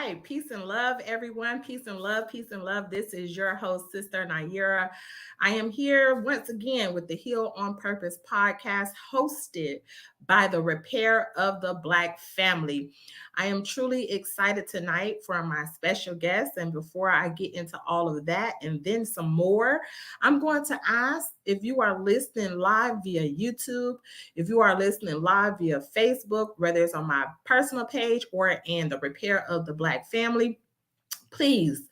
right. Peace and love, everyone. Peace and love, peace and love. This is your host, Sister Naira. I am here once again with the Heal on Purpose podcast, hosted by the Repair of the Black Family. I am truly excited tonight for my special guest. And before I get into all of that and then some more, I'm going to ask if you are listening live via YouTube, if you are listening live via Facebook, whether it's on my personal page or in the Repair of the Black Family, please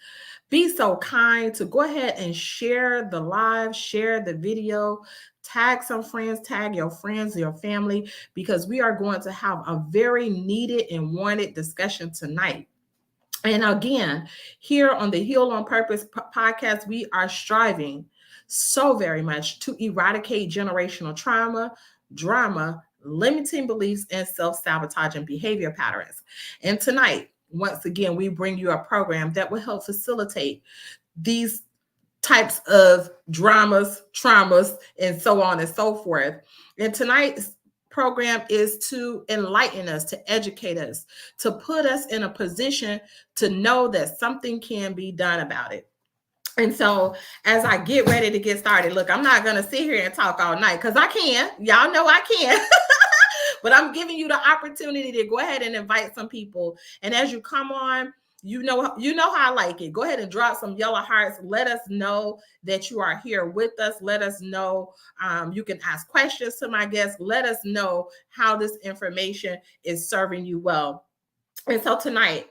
be so kind to go ahead and share the live, share the video, tag some friends, tag your friends, your family, because we are going to have a very needed and wanted discussion tonight. And again, here on the Heal on Purpose podcast, we are striving so very much to eradicate generational trauma, drama, limiting beliefs, and self-sabotaging behavior patterns. And tonight, once again, we bring you a program that will help facilitate these types of dramas, traumas, and so on and so forth. And tonight's program is to enlighten us, to educate us, to put us in a position to know that something can be done about it. And so as I get ready to get started, look, I'm not going to sit here and talk all night because I can. Y'all know I can. But I'm giving you the opportunity to go ahead and invite some people. And as you come on, you know how I like it. Go ahead and drop some yellow hearts. Let us know that you are here with us. Let us know. You can ask questions to my guests. Let us know how this information is serving you well. And so tonight,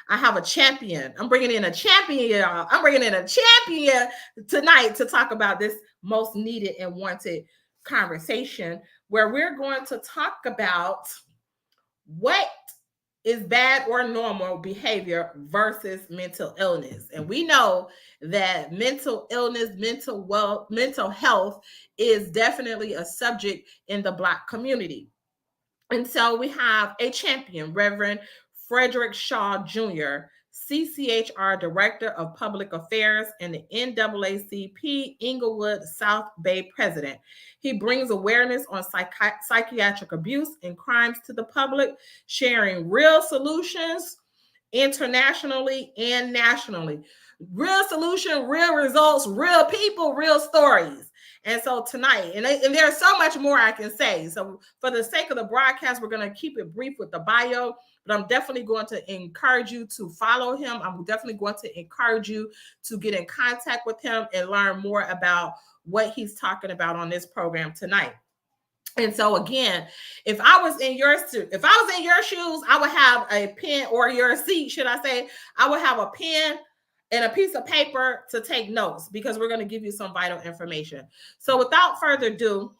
I have a champion. I'm bringing in a champion, y'all. I'm bringing in a champion tonight to talk about this most needed and wanted conversation, where we're going to talk about what is bad or normal behavior versus mental illness. And we know that mental illness, mental health is definitely a subject in the Black community. And so we have a champion, Reverend Frederick Shaw Jr., CCHR Director of Public Affairs and the NAACP Inglewood South Bay President. He brings awareness on psychiatric abuse and crimes to the public, sharing real solutions internationally and nationally. Real solution, real results, real people, real stories. And so tonight, and there's so much more I can say. So for the sake of the broadcast, we're going to keep it brief with the bio, but I'm definitely going to encourage you to follow him. I'm definitely going to encourage you to get in contact with him and learn more about what he's talking about on this program tonight. And so again, if I was in your shoes, I would have a pen, or your seat, should I say, I would have a pen and a piece of paper to take notes, because we're going to give you some vital information. So without further ado,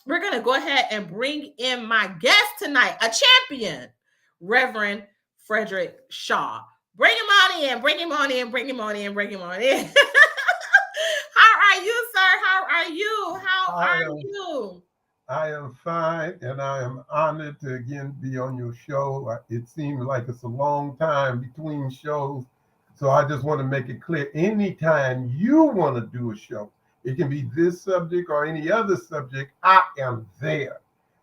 we're going to go ahead and bring in my guest tonight, a champion, Reverend Frederick Shaw. Bring him on in, bring him on in, bring him on in, bring him on in. How are you, sir? How are you? How are you? I am fine, and I am honored to again be on your show. It seems like it's a long time between shows, so I just want to make it clear. Anytime you want to do a show, it can be this subject or any other subject, I am there.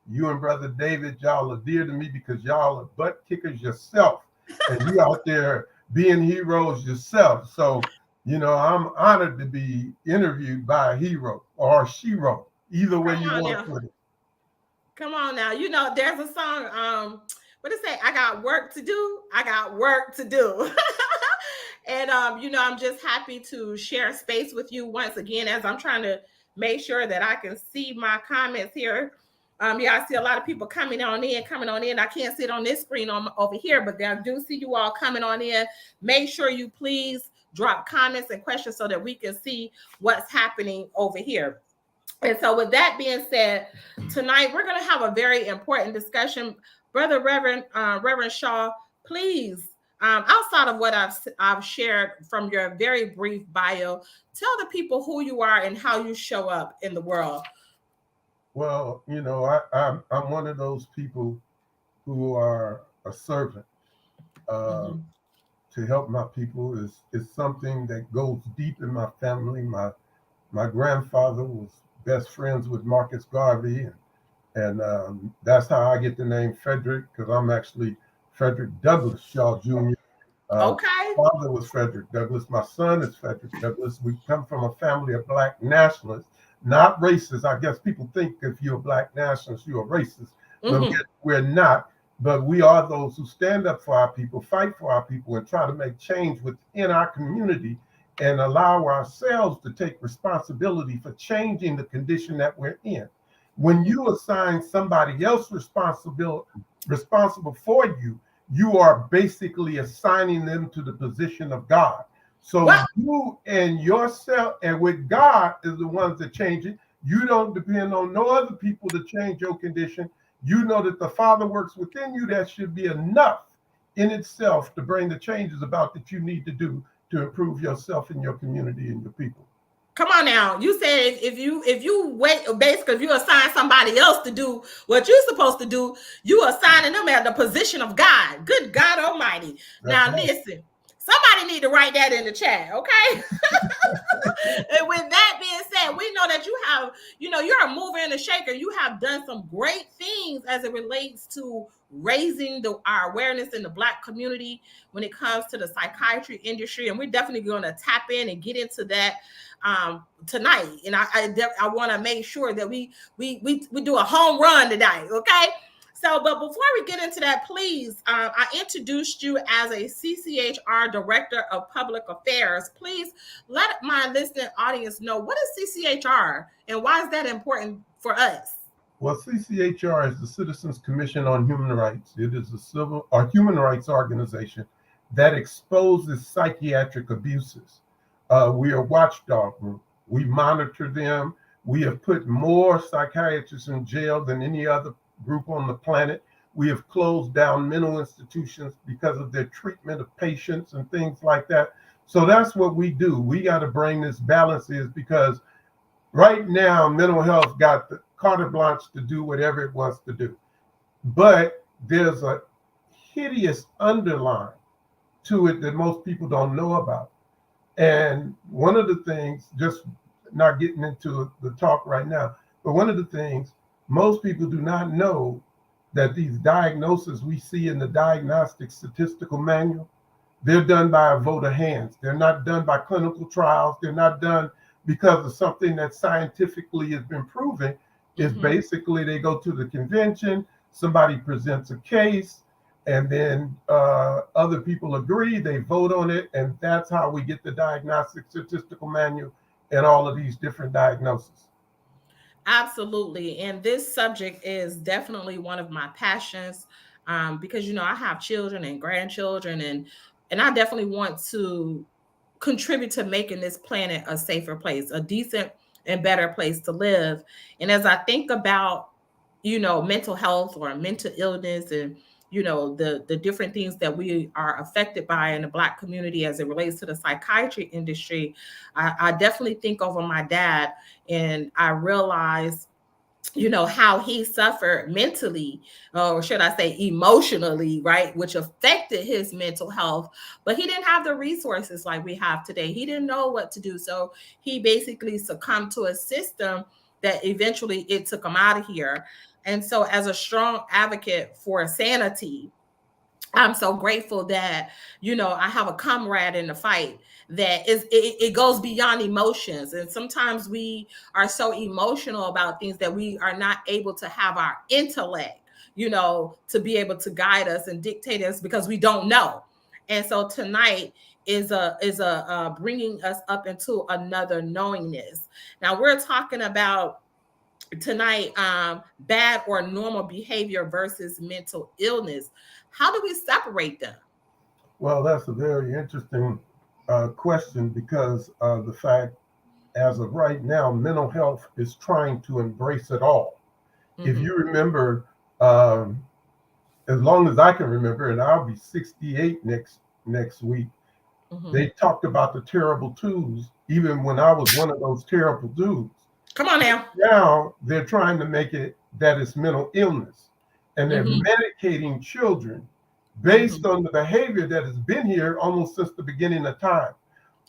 You and Brother David, y'all are dear to me because y'all are butt kickers yourself, and you out there being heroes yourself. So, I'm honored to be interviewed by a hero or a shero. Either way you want to put it. Come on now. There's a song, what it say? I got work to do. I got work to do. And, I'm just happy to share space with you once again, as I'm trying to make sure that I can see my comments here. I see a lot of people coming on in. I can't see it on this screen over here, but I do see you all coming on in. Make sure you please drop comments and questions so that we can see what's happening over here. And so with that being said, tonight we're going to have a very important discussion. Brother Reverend Shaw, please, outside of what I've shared from your very brief bio, tell the people who you are and how you show up in the world. Well, I'm one of those people who are a servant. To help my people is something that goes deep in my family. My grandfather was best friends with Marcus Garvey, and that's how I get the name Frederick, because I'm actually Frederick Douglass Shaw Jr. Okay. My father was Frederick Douglass. My son is Frederick Douglass. We come from a family of Black nationalists, not racist. I guess people think if you're a Black nationalist, you're a racist, but Mm-hmm. we're not. But we are those who stand up for our people, fight for our people, and try to make change within our community and allow ourselves to take responsibility for changing the condition that we're in. When you assign somebody else responsible for you, you are basically assigning them to the position of God. So What? you and yourself and with God is the ones that change it. You don't depend on no other people to change your condition. You know that the Father works within you. That should be enough in itself to bring the changes about that you need to do to improve yourself and your community and your people. Come on now. You said if you wait, basically if you assign somebody else to do what you're supposed to do, you assigning them at the position of God. Good God Almighty. That's Now right. listen, somebody need to write that in the chat, okay? And with that being said, we know that you're a mover and a shaker. You have done some great things as it relates to raising our awareness in the Black community when it comes to the psychiatry industry. And we're definitely going to tap in and get into that tonight. And I want to make sure that we do a home run tonight, okay? So, but before we get into that, please, I introduced you as a CCHR Director of Public Affairs. Please let my listening audience know, what is CCHR and why is that important for us? Well, CCHR is the Citizens Commission on Human Rights. It is a civil or human rights organization that exposes psychiatric abuses. We are a watchdog group. We monitor them. We have put more psychiatrists in jail than any other group on the planet. We have closed down mental institutions because of their treatment of patients and things like that. So that's what we do. We got to bring this balance is because right now mental health got the carte blanche to do whatever it wants to do. But there's a hideous underline to it that most people don't know about. And one of the things, just not getting into the talk right now, but one of the things most people do not know that these diagnoses we see in the diagnostic statistical manual, they're done by a vote of hands. They're not done by clinical trials. They're not done because of something that scientifically has been proven. Is basically they go to the convention, somebody presents a case, and then other people agree, they vote on it, and that's how we get the diagnostic statistical manual and all of these different diagnoses. Absolutely. And this subject is definitely one of my passions, because, I have children and grandchildren, and I definitely want to contribute to making this planet a safer place, a decent and better place to live. And as I think about, mental health or mental illness and, the different things that we are affected by in the Black community as it relates to the psychiatry industry, I definitely think over my dad, and I realize how he suffered mentally, or should I say emotionally, right, which affected his mental health. But he didn't have the resources like we have today. He didn't know what to do, so he basically succumbed to a system that eventually it took him out of here. And so as a strong advocate for sanity, I'm so grateful that, I have a comrade in the fight that it goes beyond emotions. And sometimes we are so emotional about things that we are not able to have our intellect, to be able to guide us and dictate us because we don't know. And so tonight is bringing us up into another knowingness. Now we're talking about tonight, bad or normal behavior versus mental illness. How do we separate them? Well, that's a very interesting question because the fact, as of right now, mental health is trying to embrace it all. If Mm-hmm. you remember, um, as long as I can remember, and I'll be 68 next week, Mm-hmm. they talked about the terrible twos, even when I was one of those terrible dudes. Come on now. Now they're trying to make it that it's mental illness, and they're Mm-hmm. medicating children Mm-hmm. based on the behavior that has been here almost since the beginning of time.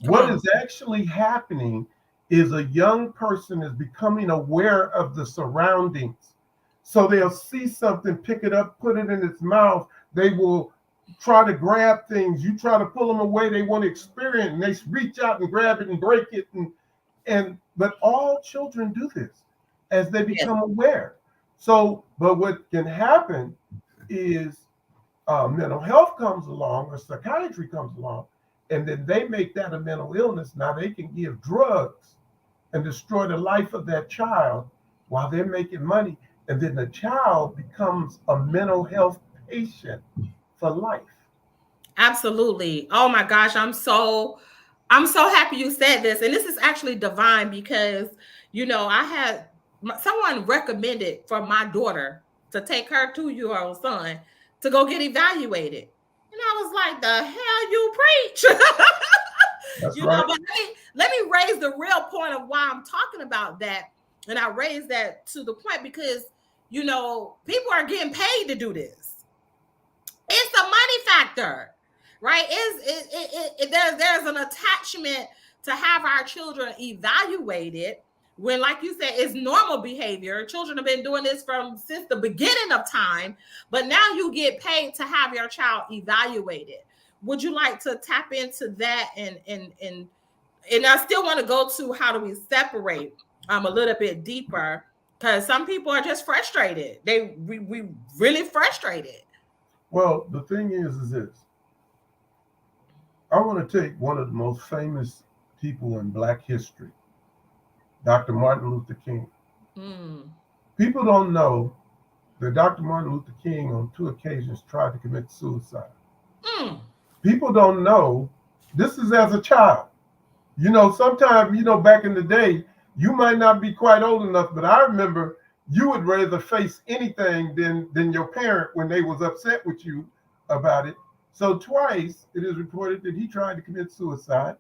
Come What on. is actually happening is a young person is becoming aware of the surroundings. So they'll see something, pick it up, put it in its mouth. They will try to grab things. You try to pull them away. They want to experience, and they reach out and grab it and break it. But all children do this as they become aware. So, but what can happen is mental health comes along or psychiatry comes along, and then they make that a mental illness. Now they can give drugs and destroy the life of that child while they're making money. And then the child becomes a mental health patient for life. Absolutely. Oh my gosh, I'm so happy you said this. And this is actually divine because, I had someone recommended for my daughter to take her 2-year-old son to go get evaluated. And I was like, the hell you preach? That's right. But let me raise the real point of why I'm talking about that. And I raise that to the point because, people are getting paid to do this. It's a money factor, right? There's an attachment to have our children evaluated when, like you said, it's normal behavior. Children have been doing this since the beginning of time, but now you get paid to have your child evaluated. Would you like to tap into that? And I still want to go to how do we separate a little bit deeper, because some people are just frustrated. We really frustrated. Well, the thing is this. I want to take one of the most famous people in Black history, Dr. Martin Luther King. People don't know that Dr. Martin Luther King on 2 occasions tried to commit suicide. People don't know this is as a child. Sometimes, back in the day, you might not be quite old enough, but I remember you would rather face anything than your parent when they was upset with you about it. So twice it is reported that he tried to commit suicide.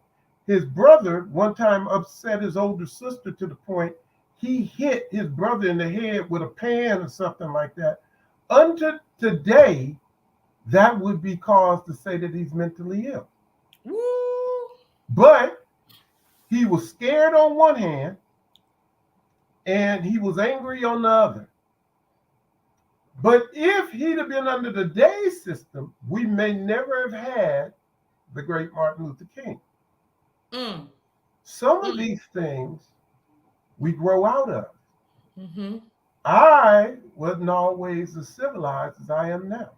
His brother one time upset his older sister to the point he hit his brother in the head with a pan or something like that. Until today, that would be cause to say that he's mentally ill. Woo. But he was scared on one hand and he was angry on the other. But if he'd have been under the day system, we may never have had the great Martin Luther King. Some of these things we grow out of. I wasn't always as civilized as I am now.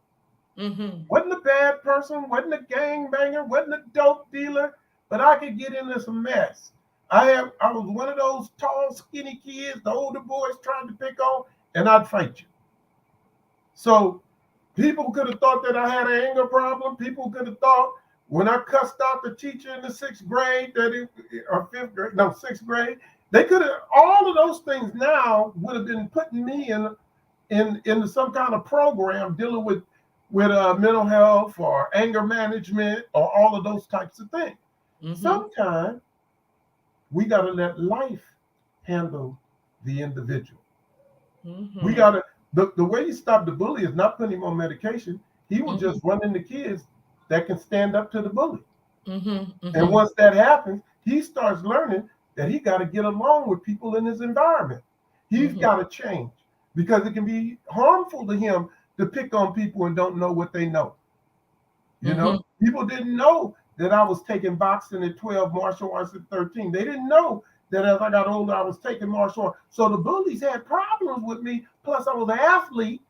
Wasn't a bad person, wasn't a gangbanger, wasn't a dope dealer, but I could get into some mess. I was one of those tall, skinny kids the older boys tried to pick on, and I'd fight you. So people could have thought that I had an anger problem. People could have thought when I cussed out the teacher in the 6th grade, sixth grade, they could have, all of those things now would have been putting me in some kind of program dealing with mental health or anger management or all of those types of things. Sometimes we got to let life handle the individual. We got to, the way you stop the bully is not putting him on medication. He will just run into kids that can stand up to the bully. And once that happens, he starts learning that he got to get along with people in his environment. He's got to change because it can be harmful to him to pick on people and don't know what they know. People didn't know that I was taking boxing at 12, martial arts at 13. They didn't know that as I got older, I was taking martial arts. So the bullies had problems with me. Plus, I was an athlete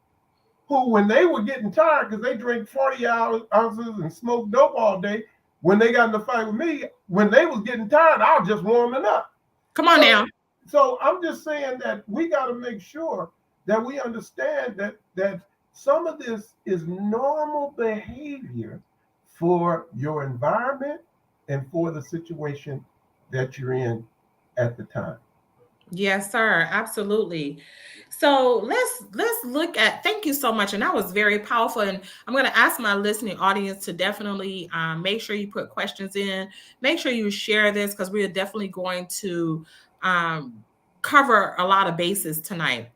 who, when they were getting tired, because they drank 40 ounces and smoked dope all day, when they got in the fight with me, when they was getting tired, I was just warming up. Come on now. So I'm just saying that we got to make sure that we understand that some of this is normal behavior for your environment and for the situation that you're in at the time. Yes, sir. Absolutely. So let's look at, thank you so much. And that was very powerful. And I'm going to ask my listening audience to definitely make sure you put questions in, make sure you share this, because we are definitely going to cover a lot of bases tonight.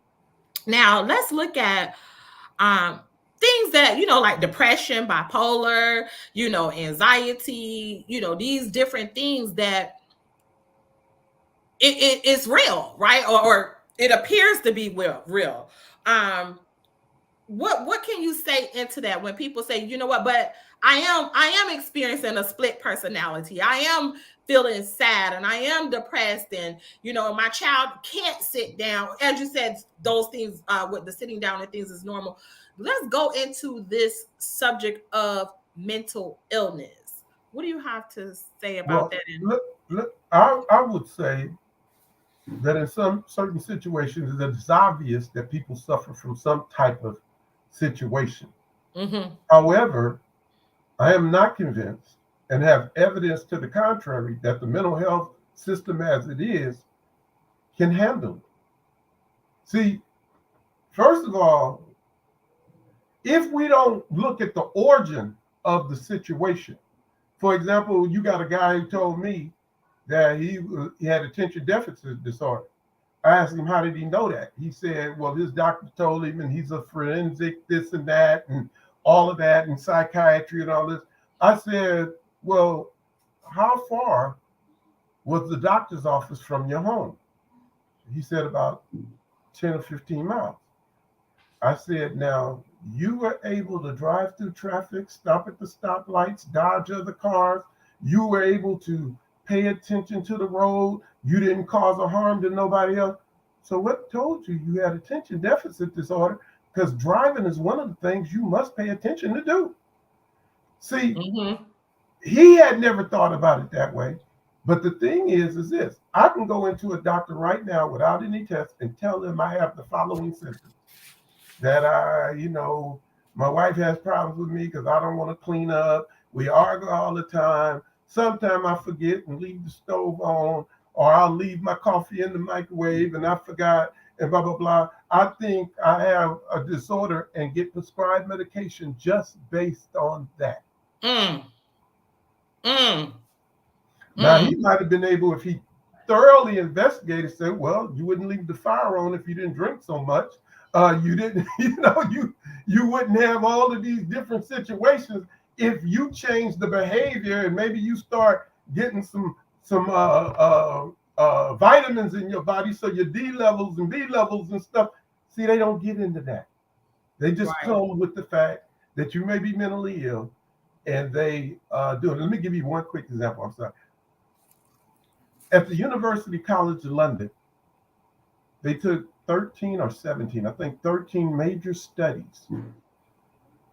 Now let's look at things that, like depression, bipolar, anxiety, these different things that it's real, right? Or it appears to be real. what can you say into that when people say, you know what, but I am experiencing a split personality. I am feeling sad and I am depressed, and my child can't sit down. As you said, those things with the sitting down and things is normal. Let's go into this subject of mental illness. What do you have to say about Well, that? I would say that in some certain situations, it's obvious that people suffer from some type of situation. Mm-hmm. However, I am not convinced and have evidence to the contrary that the mental health system as it is can handle it. See, first of all, if we don't look at the origin of the situation, for example, you got a guy who told me that he had attention deficit disorder. I asked him, how did he know that? He said, well, his doctor told him, and he's a forensic, this and that, and all of that, and psychiatry and all this. I said, well, how far was the doctor's office from your home? He said about 10 or 15 miles. I said, now, you were able to drive through traffic, stop at the stoplights, dodge other cars. You were able to pay attention to the road. You didn't cause a harm to nobody else. So what told you you had attention deficit disorder? Because driving is one of the things you must pay attention to do. See, Mm-hmm. he had never thought about it that way. But the thing is this. I can go into a doctor right now without any tests and tell them I have the following symptoms. That my wife has problems with me because I don't want to clean up. We argue all the time. Sometimes I forget and leave the stove on, or I'll leave my coffee in the microwave and I forgot, and blah, blah, blah. I think I have a disorder and get prescribed medication just based on that. Mm. Mm. Now, Mm. he might have been able, if he thoroughly investigated, say, well, you wouldn't leave the fire on if you didn't drink so much. You didn't, you wouldn't have all of these different situations if you change the behavior and maybe you start getting some vitamins in your body, so your D levels and B levels and stuff. See, they don't get into that. They just Right. come with the fact that you may be mentally ill, and they do it. Let me give you one quick example. I'm sorry. At the University College of London, they took 13 or 17, I think 13 major studies,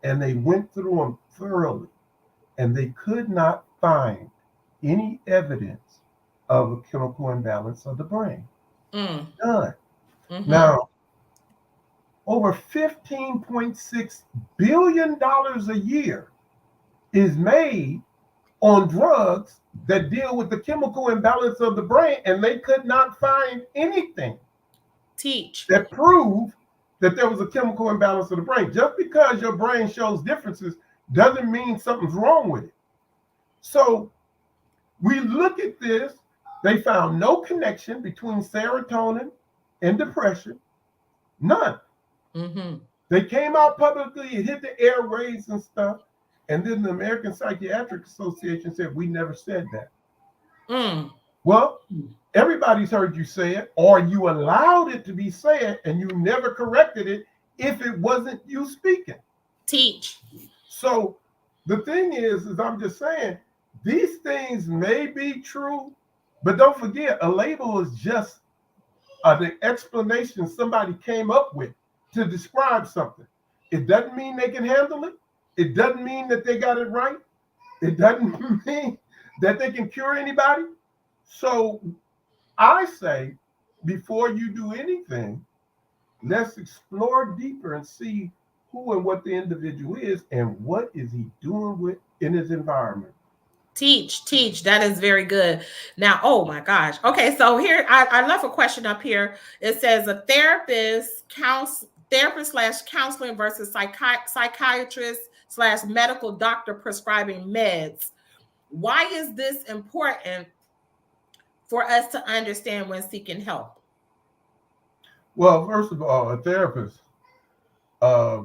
and they went through them thoroughly, and they could not find any evidence of a chemical imbalance of the brain. Mm. None. Mm-hmm. Now, over $15.6 billion a year is made on drugs that deal with the chemical imbalance of the brain, and they could not find anything Teach. that proved that there was a chemical imbalance of the brain. Just because your brain shows differences doesn't mean something's wrong with it. So we look at this, they found no connection between serotonin and depression, none. Mm-hmm. They came out publicly, it hit the airways and stuff, and then the American Psychiatric Association said, we never said that. Mm. Well, everybody's heard you say it, or you allowed it to be said and you never corrected it if it wasn't you speaking. Teach. So the thing is I'm just saying, these things may be true, but don't forget, a label is just the explanation somebody came up with to describe something. It doesn't mean they can handle it. It doesn't mean that they got it right. It doesn't mean that they can cure anybody. So I say, before you do anything, let's explore deeper and see who and what the individual is and what is he doing with in his environment. Teach. That is very good. Now, oh my gosh. Okay, so here I left a question up here. It says a therapist slash counseling versus psychiatrist slash medical doctor prescribing meds. Why is this important for us to understand when seeking help? Well, first of all, a therapist uh,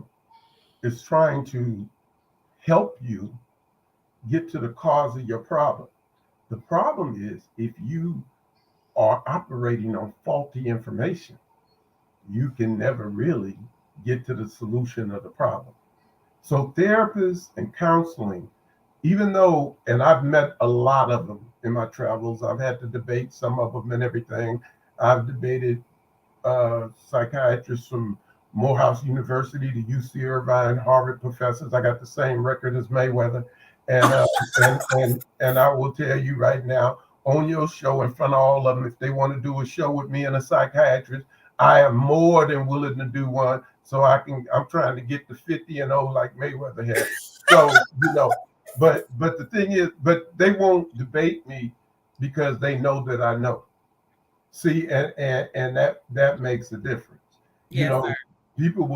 is trying to help you get to the cause of your problem. The problem is if you are operating on faulty information, you can never really get to the solution of the problem. So therapists and counseling, even though, and I've met a lot of them in my travels, I've had to debate some of them and everything. I've debated psychiatrists from Morehouse University to UC Irvine, Harvard professors. I got the same record as Mayweather, and and I will tell you right now, on your show in front of all of them, if they want to do a show with me and a psychiatrist, I am more than willing to do one. So I'm trying to get to 50-0 like Mayweather had. So but the thing is, but they won't debate me because they know that I know. See, and that makes a difference. Yes, sir. People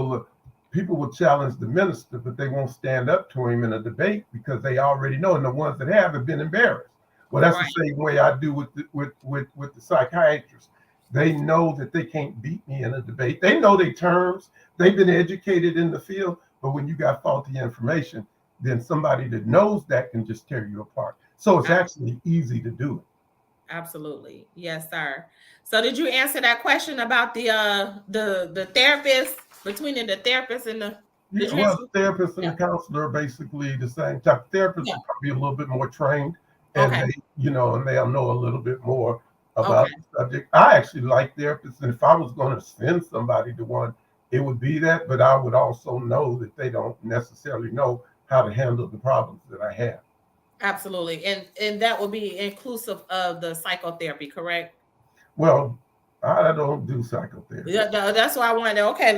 will challenge the minister, but they won't stand up to him in a debate because they already know, and the ones that have been embarrassed. Well, that's Right. the same way I do with the psychiatrists. They know that they can't beat me in a debate. They know their terms. They've been educated in the field, but when you got faulty information, then somebody that knows that can just tear you apart. So it's actually easy to do it. Absolutely. Yes, sir. So did you answer that question about the therapist, between the therapist and the did Yeah, you well, answer? the therapist and Yeah. the counselor are basically the same type. Therapists Yeah. are probably a little bit more trained, and Okay. and they'll know a little bit more about Okay. the subject. I actually like therapists, and if I was going to send somebody to one, it would be that. But I would also know that they don't necessarily know how to handle the problems that I have. Absolutely. And that will be inclusive of the psychotherapy, correct? Well, I don't do psychotherapy. Yeah, that's why I wanted to, okay,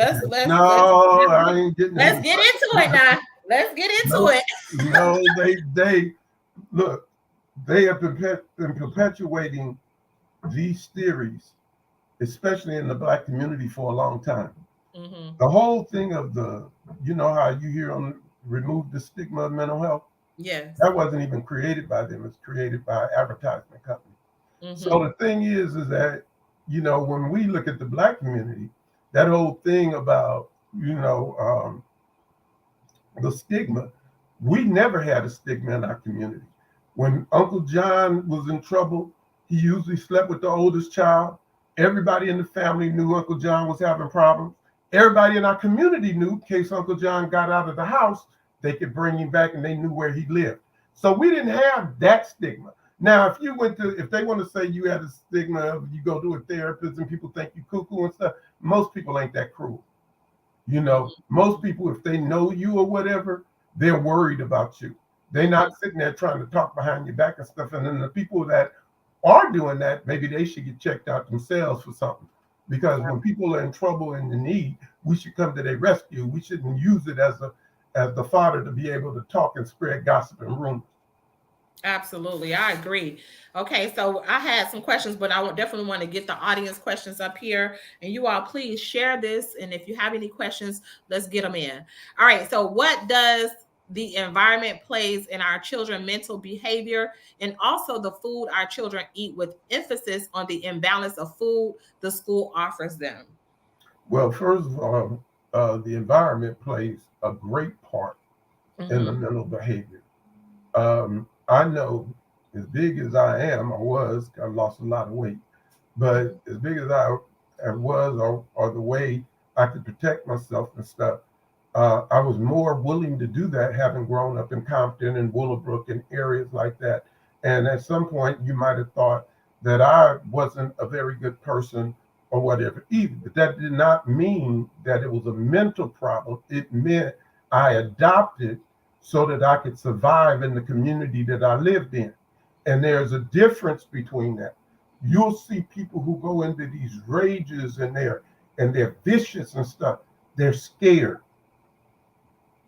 No, I ain't getting let's into get into it now. Let's get into no, it. no, they look, they have been perpetuating these theories, especially in the Black community, for a long time. Mm-hmm. The whole thing of how you hear on remove the stigma of mental health, Yes. that wasn't even created by them. It's created by an advertisement company. So Mm-hmm. the thing is that, when we look at the Black community, that whole thing about, the stigma, we never had a stigma in our community. When Uncle John was in trouble, he usually slept with the oldest child. Everybody in the family knew Uncle John was having problems. Everybody in our community knew in case Uncle John got out of the house, they could bring him back and they knew where he lived. So we didn't have that stigma. Now, if they want to say you had a stigma of you go to a therapist and people think you cuckoo and stuff, most people ain't that cruel. Most people, if they know you or whatever, they're worried about you. They're not sitting there trying to talk behind your back and stuff. And then the people that are doing that, maybe they should get checked out themselves for something. Because when people are in trouble and in need, we should come to their rescue. We shouldn't use it as the fodder to be able to talk and spread gossip and rumors. Absolutely. I agree. Okay, so I had some questions, but I would definitely want to get the audience questions up here. And you all please share this. And if you have any questions, let's get them in. All right. So what does the environment plays in our children mental behavior and also the food our children eat, with emphasis on the imbalance of food the school offers them? Well, first of all, the environment plays a great part in the Mm-hmm. mental behavior. I know, as big as I lost a lot of weight, but as big as I was, or the way I could protect myself and stuff, I was more willing to do that having grown up in Compton and Willowbrook and areas like that. And at some point, you might have thought that I wasn't a very good person or whatever either. But that did not mean that it was a mental problem. It meant I adopted so that I could survive in the community that I lived in. And there's a difference between that. You'll see people who go into these rages and they're vicious and stuff. They're scared.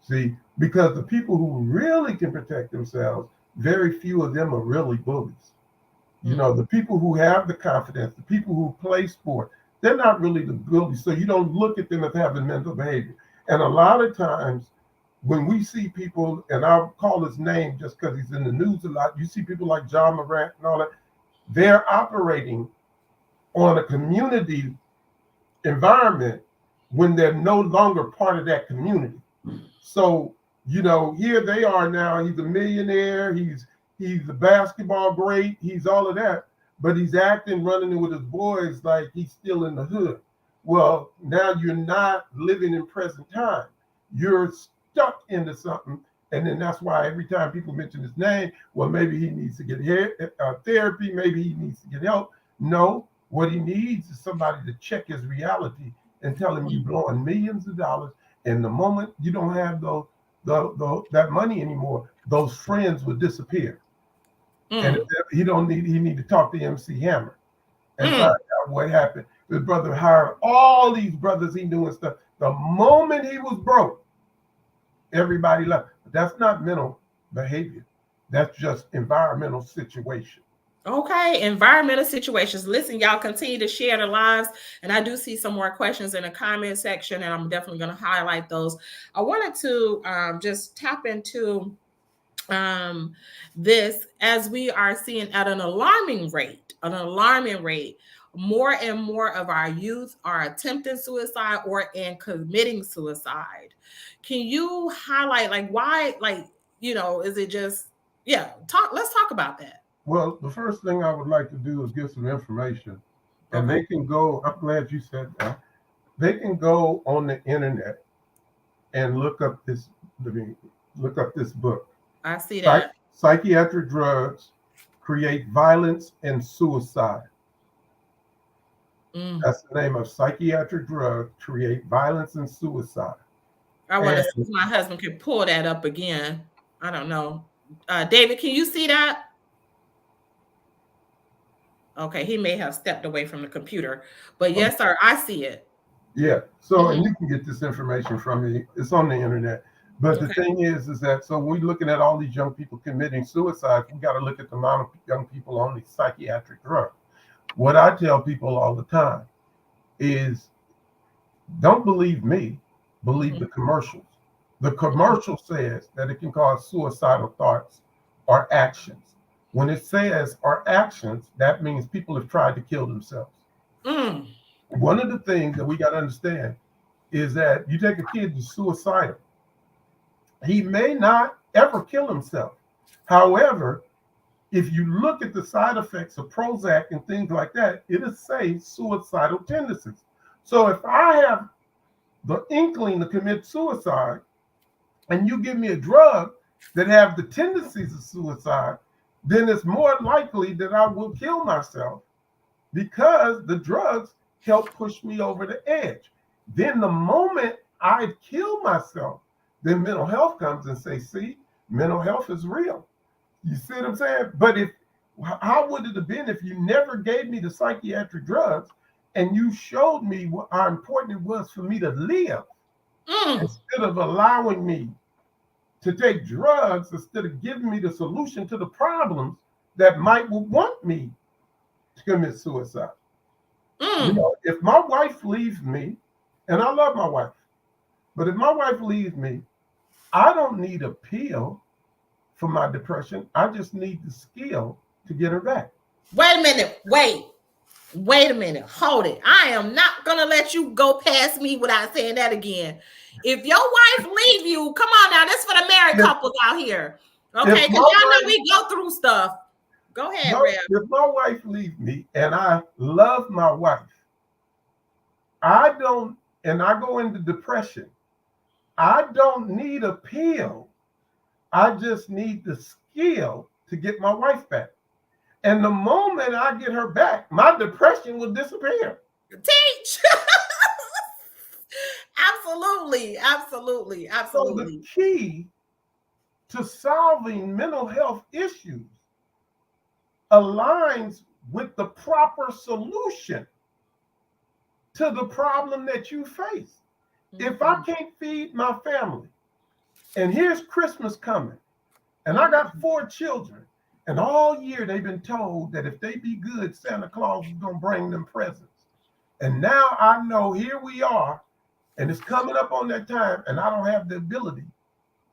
See, because the people who really can protect themselves, very few of them are really bullies. The people who have the confidence, the people who play sport, they're not really the bullies. So you don't look at them as having mental behavior. And a lot of times when we see people, and I'll call his name just because he's in the news a lot, you see people like John Morant and all that, they're operating on a community environment when they're no longer part of that community. So, here they are now. He's a millionaire. He's a basketball great. He's all of that, but he's acting, running with his boys like he's still in the hood. Well, now you're not living in present time. You're stuck into something. And then that's why every time people mention his name, well, maybe he needs to get therapy, maybe he needs to get help. No, what he needs is somebody to check his reality and tell him you're blowing millions of dollars. And the moment you don't have that money anymore, those friends will disappear. And he need to talk to MC Hammer and find out what happened. His brother hired all these brothers he knew and stuff. The moment he was broke, everybody left. But that's not mental behavior. That's just environmental situation. Okay, environmental situations. Listen, y'all continue to share the lives. And I do see some more questions in the comment section, and I'm definitely going to highlight those. I wanted to just tap into this, as we are seeing at an alarming rate, more and more of our youth are attempting suicide or in committing suicide. Can you highlight, like, why, like, is it just, let's talk about that. Well, the first thing I would like to do is give some information. And they can go, I'm glad you said that. They can go on the internet and look up this book. I see that. Psychiatric drugs create violence and suicide. That's the name of psychiatric drugs create violence and suicide. I want to see if my husband can pull that up again. I don't know. David, can you see that? Okay, he may have stepped away from the computer, but yes, sir, I see it. Yeah. So, and you can get this information from me. It's on the internet. But the thing is that, so we're looking at all these young people committing suicide. We got to look at the amount of young people on these psychiatric drugs. What I tell people all the time is, don't believe me, believe the commercials. The commercial says that it can cause suicidal thoughts or actions. When it says or actions, that means people have tried to kill themselves. One of the things that we got to understand is that you take a kid who's suicidal. He may not ever kill himself. However, if you look at the side effects of Prozac and things like that, it'll say suicidal tendencies. So if I have the inkling to commit suicide and you give me a drug that have the tendencies of suicide, then it's more likely that I will kill myself because the drugs help push me over the edge. Then the moment I kill myself, then mental health comes and say, see, mental health is real. You see what I'm saying? But how would it have been if you never gave me the psychiatric drugs and you showed me how important it was for me to live instead of allowing me to take drugs, instead of giving me the solution to the problems that might want me to commit suicide? If my wife leaves me, and I love my wife, but if my wife leaves me, I don't need a pill for my depression. I just need the skill to get her back. Wait a minute. Wait a minute. Hold it. I am not going to let you go past me without saying that again. If your wife leave you, come on now. This is for the married couples out here. Okay, because y'all know we go through stuff. Go ahead, Rev. If my wife leaves me and I love my wife, I go into depression. I don't need a pill. I just need the skill to get my wife back. And the moment I get her back, my depression will disappear. Teach. Absolutely. So the key to solving mental health issues aligns with the proper solution to the problem that you face. If I can't feed my family, and here's Christmas coming, and I got 4 children, and all year they've been told that if they be good, Santa Claus is going to bring them presents. And now I know here we are, and it's coming up on that time, and I don't have the ability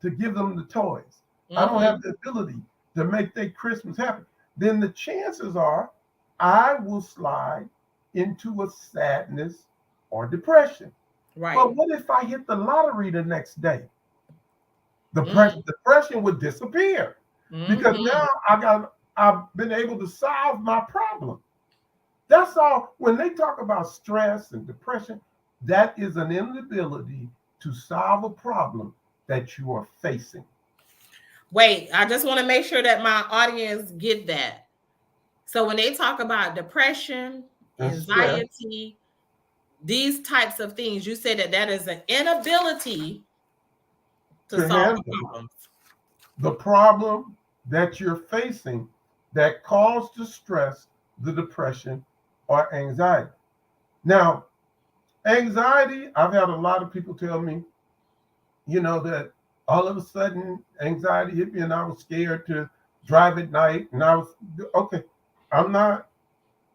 to give them the toys. I don't have the ability to make their Christmas happen. Then the chances are I will slide into a sadness or depression. Right. But what if I hit the lottery the next day? The depression would disappear because now I've been able to solve my problem. That's all. When they talk about stress and depression, that is an inability to solve a problem that you are facing. Wait, I just want to make sure that my audience get that. So when they talk about depression, And stress anxiety, these types of things, you say that that is an inability to to solve the handle problems. the problem that you're facing that caused the stress, the depression, or anxiety. Now, anxiety, I've had a lot of people tell me, that all of a sudden anxiety hit me and I was scared to drive at night. And I was, okay, I'm not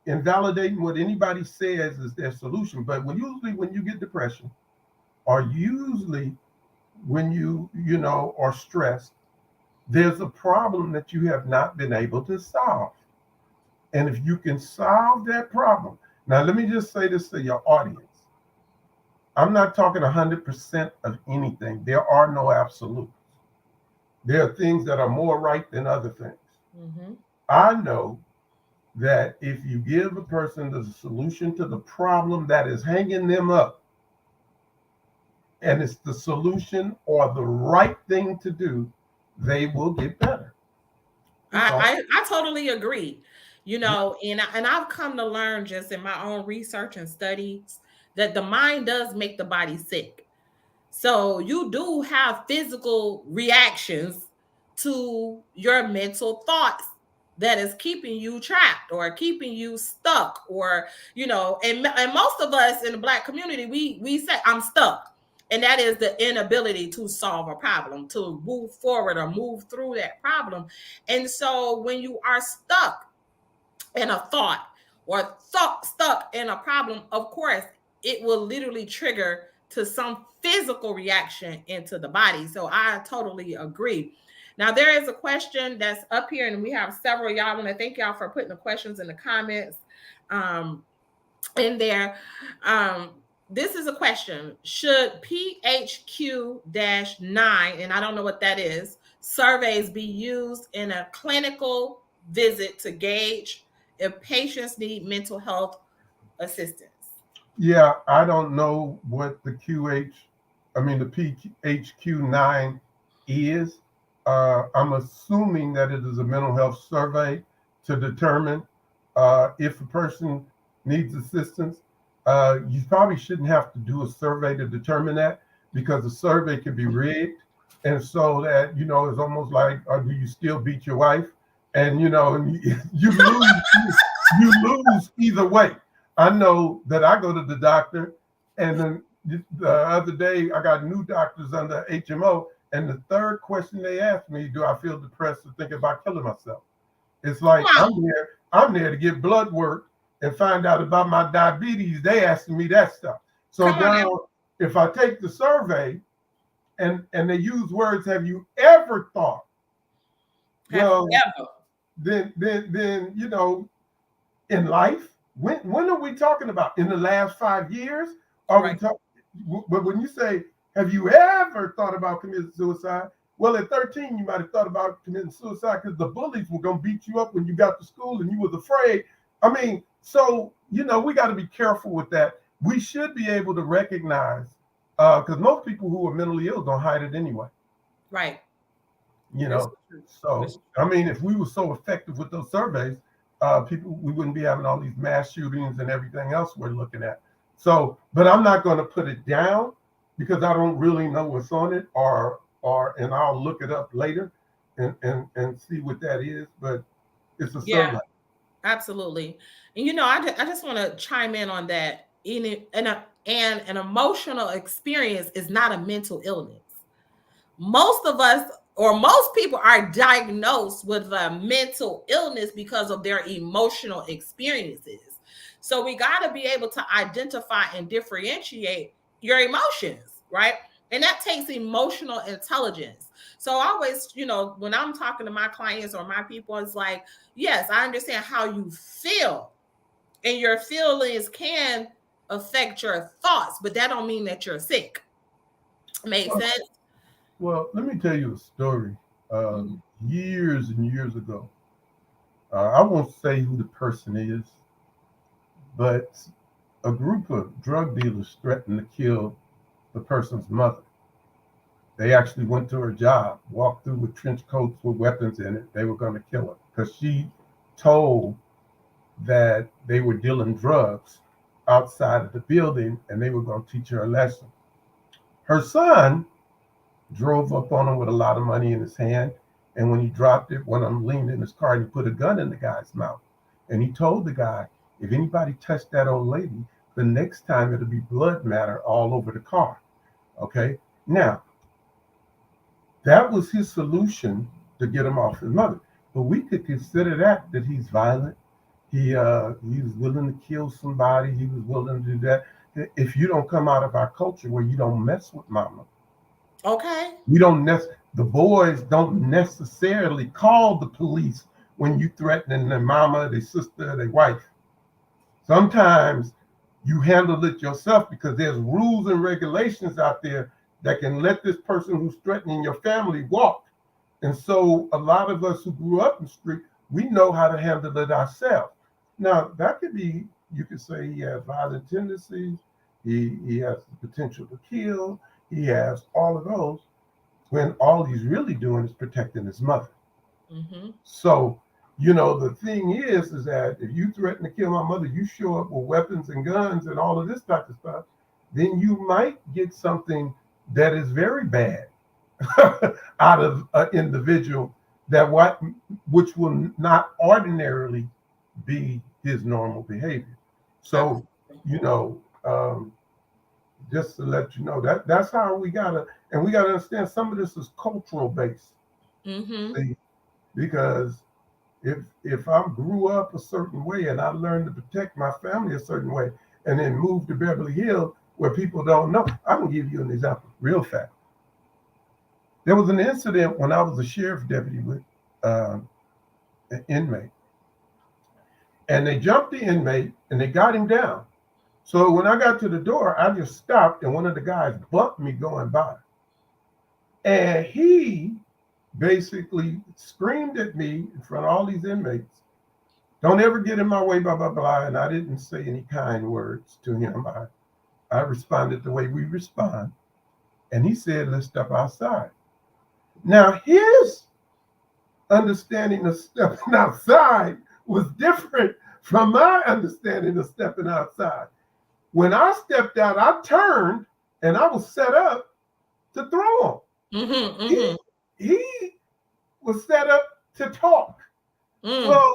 invalidating what anybody says is their solution, but usually when you get depression, or usually when you are stressed, there's a problem that you have not been able to solve. And if you can solve that problem, now let me just say this to your audience. I'm not talking 100% of anything. There are no absolutes. There are things that are more right than other things. Mm-hmm. I know that if you give a person the solution to the problem that is hanging them up, and it's the solution or the right thing to do, they will get better. That's all. I totally agree. And I've come to learn just in my own research and studies that the mind does make the body sick. So you do have physical reactions to your mental thoughts that is keeping you trapped or keeping you stuck, or and most of us in the Black community, we say I'm stuck. And that is the inability to solve a problem, to move forward or move through that problem. And so when you are stuck in a thought or stuck in a problem, of course, it will literally trigger to some physical reaction into the body. So I totally agree. Now, there is a question that's up here, and we have several. Y'all, I want to thank y'all for putting the questions in the comments in there. Um, this is a question. Should PHQ 9, and I don't know what that is, surveys be used in a clinical visit to gauge if patients need mental health assistance? Yeah, I don't know what the PHQ-9 is. I'm assuming that it is a mental health survey to determine if a person needs assistance. You probably shouldn't have to do a survey to determine that, because the survey could be rigged. And so that, it's almost like, do you still beat your wife? And, you lose, you lose either way. I know that I go to the doctor, and then the other day I got new doctors under HMO, and the third question they asked me, do I feel depressed or thinking about killing myself? It's like Wow. I'm there to get blood work and find out about my diabetes. They asking me that stuff. So Come on now. now, if I take the survey and they use words, have you ever thought? Have you Well, ever? then in life, when are we talking about? In the last 5 years? Are we Right. talking? But when you say, have you ever thought about committing suicide? Well, at 13, you might have thought about committing suicide because the bullies were going to beat you up when you got to school and you was afraid. I mean, so, we got to be careful with that. We should be able to recognize, because most people who are mentally ill don't hide it anyway. Right. you It's know. true. So It's I true. mean, if we were so effective with those surveys, we wouldn't be having all these mass shootings and everything else we're looking at. So, but I'm not going to put it down because I don't really know what's on it, and I'll look it up later and see what that is. But it's a Yeah, survey. absolutely. And I just want to chime in on that. And an emotional experience is not a mental illness. Most of us, or most people, are diagnosed with a mental illness because of their emotional experiences. So we got to be able to identify and differentiate your emotions, right? And that takes emotional intelligence. So always, when I'm talking to my clients or my people, it's like, yes, I understand how you feel, and your feelings can affect your thoughts, but that don't mean that you're sick. Make Well, sense? let me tell you a story. Mhm. Years and years ago, I won't say who the person is, but a group of drug dealers threatened to kill the person's mother. They actually went to her job, walked through with trench coats with weapons in it. They were going to kill her because she told that they were dealing drugs outside of the building and they were going to teach her a lesson. Her son drove up on him with a lot of money in his hand. And when he dropped it, one of them leaned in his car and he put a gun in the guy's mouth. And he told the guy, if anybody touched that old lady, the next time it'll be blood matter all over the car. Okay. Now, that was his solution to get him off his mother. But we could consider that he's violent. He was willing to kill somebody. He was willing to do that. If you don't come out of our culture where you don't mess with mama. Okay. The boys don't necessarily call the police when you threatening their mama, their sister, their wife. Sometimes you handle it yourself because there's rules and regulations out there that can let this person who's threatening your family walk. And so a lot of us who grew up in the street, we know how to handle it ourselves. Now, that could be, you could say he has violent tendencies, he has the potential to kill, he has all of those, when all he's really doing is protecting his mother. Mm-hmm. So, the thing is that if you threaten to kill my mother, you show up with weapons and guns and all of this type of stuff, then you might get something that is very bad out of an individual which will not ordinarily be his normal behavior. So, just to let you know that's how we gotta understand some of this is cultural based. Mm-hmm. See, because if I grew up a certain way and I learned to protect my family a certain way and then moved to Beverly Hills where people don't know, I can give you an example real fast. There was an incident when I was a sheriff deputy with an inmate, and they jumped the inmate and they got him down. So when I got to the door, I just stopped and one of the guys bumped me going by. And he basically screamed at me in front of all these inmates, don't ever get in my way, blah, blah, blah. And I didn't say any kind words to him. I responded the way we respond. And he said, let's step outside. Now, his understanding of stepping outside was different from my understanding of stepping outside. When I stepped out, I turned and I was set up to throw him. Mm-hmm, mm-hmm. He was set up to talk. Well,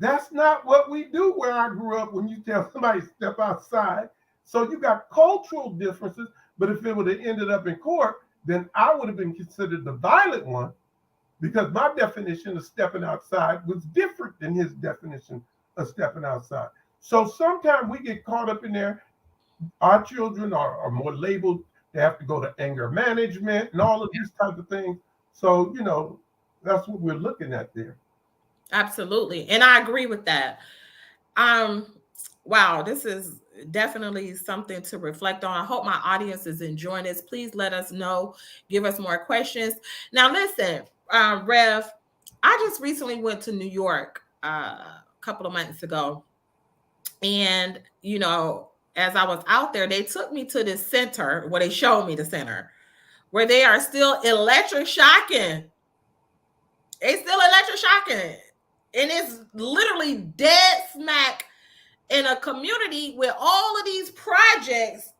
that's not what we do where I grew up when you tell somebody to step outside. So you got cultural differences, but if it would have ended up in court, then I would have been considered the violent one because my definition of stepping outside was different than his definition of stepping outside. So sometimes we get caught up in there. Our children are more labeled. They have to go to anger management and all of these types of things. So, that's what we're looking at there. Absolutely. And I agree with that. Wow, this is definitely something to reflect on. I hope my audience is enjoying this. Please let us know. Give us more questions. Now, listen, Rev, I just recently went to New York a couple of months ago. And, as I was out there, they took me to this center where they showed me the center where they are still electric shocking. They still electric shocking. And it's literally dead smack in a community with all of these projects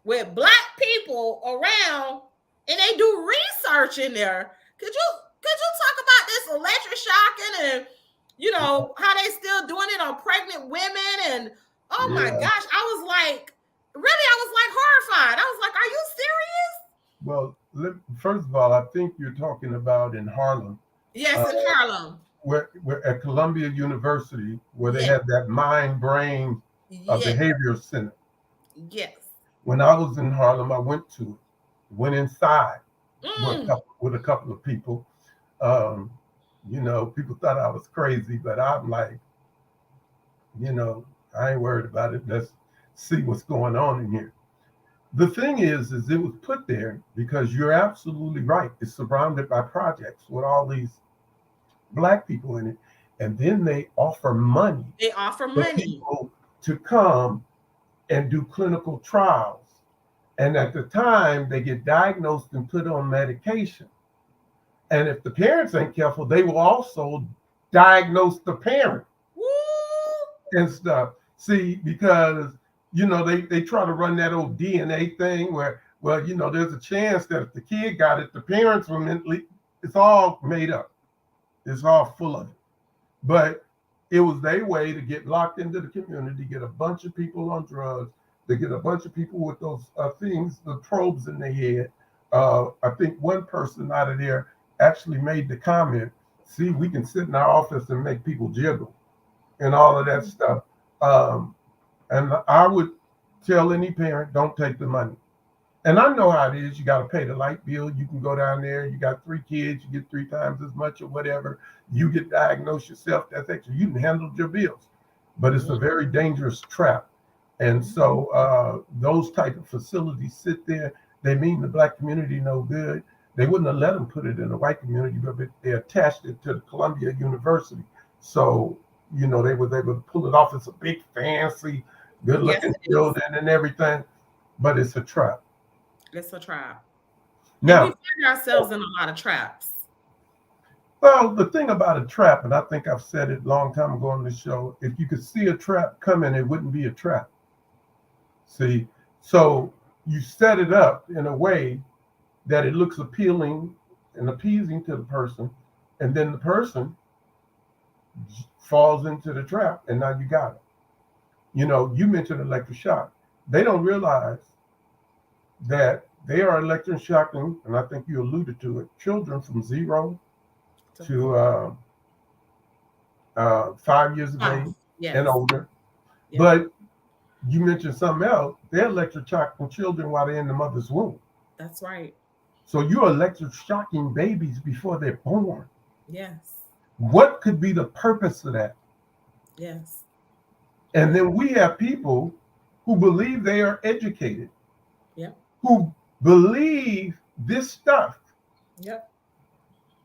with Black people around, and they do research in there. Could you talk about this electric shocking and how they still doing it on pregnant women? And oh my gosh, I was like horrified. I was like, are you serious? Well, first of all, I think you're talking about in Harlem. Yes, in Harlem. We're at Columbia University, where they had that mind-brain behavior center. Yes. When I was in Harlem, I went went inside with a couple of people. People thought I was crazy, but I'm like, I ain't worried about it. Let's see what's going on in here. The thing is it was put there because you're absolutely right. It's surrounded by projects with all these Black people in it, and then they offer money. They offer money. People to come and do clinical trials. And at the time, they get diagnosed and put on medication. And if the parents ain't careful, they will also diagnose the parent and stuff. See, because, they try to run that old DNA thing where, well, there's a chance that if the kid got it, the parents will mentally, it's all made up. It's all full of it. But it was their way to get locked into the community, get a bunch of people on drugs, to get a bunch of people with those things, the probes in their head. I think one person out of there actually made the comment, see, we can sit in our office and make people jiggle and all of that stuff. And I would tell any parent, don't take the money. And I know how it is. You got to pay the light bill. You can go down there. You got 3 kids. You get 3 times as much or whatever. You get diagnosed yourself. That's extra. You can handle your bills. But it's a very dangerous trap. And so those type of facilities sit there. They mean the Black community no good. They wouldn't have let them put it in the white community, but they attached it to the Columbia University. So, they was able to pull it off. It's a big, fancy, good-looking building and everything. But it's a trap. It's a trap. Now, and we find ourselves in a lot of traps. Well, the thing about a trap, and I think I've said it a long time ago on the show, if you could see a trap coming, it wouldn't be a trap. See, so you set it up in a way that it looks appealing and appeasing to the person, and then the person falls into the trap, and now you got it. You mentioned electroshock. They don't realize that they are electroshocking, and I think you alluded to it, children from 0 to 5 years of age and older. Yes. But you mentioned something else. They're electroshocking children while they're in the mother's womb. That's right. So you're electroshocking babies before they're born. Yes. What could be the purpose of that? Yes. And then we have people who believe they are educated. Yep. Who believe this stuff. Yep.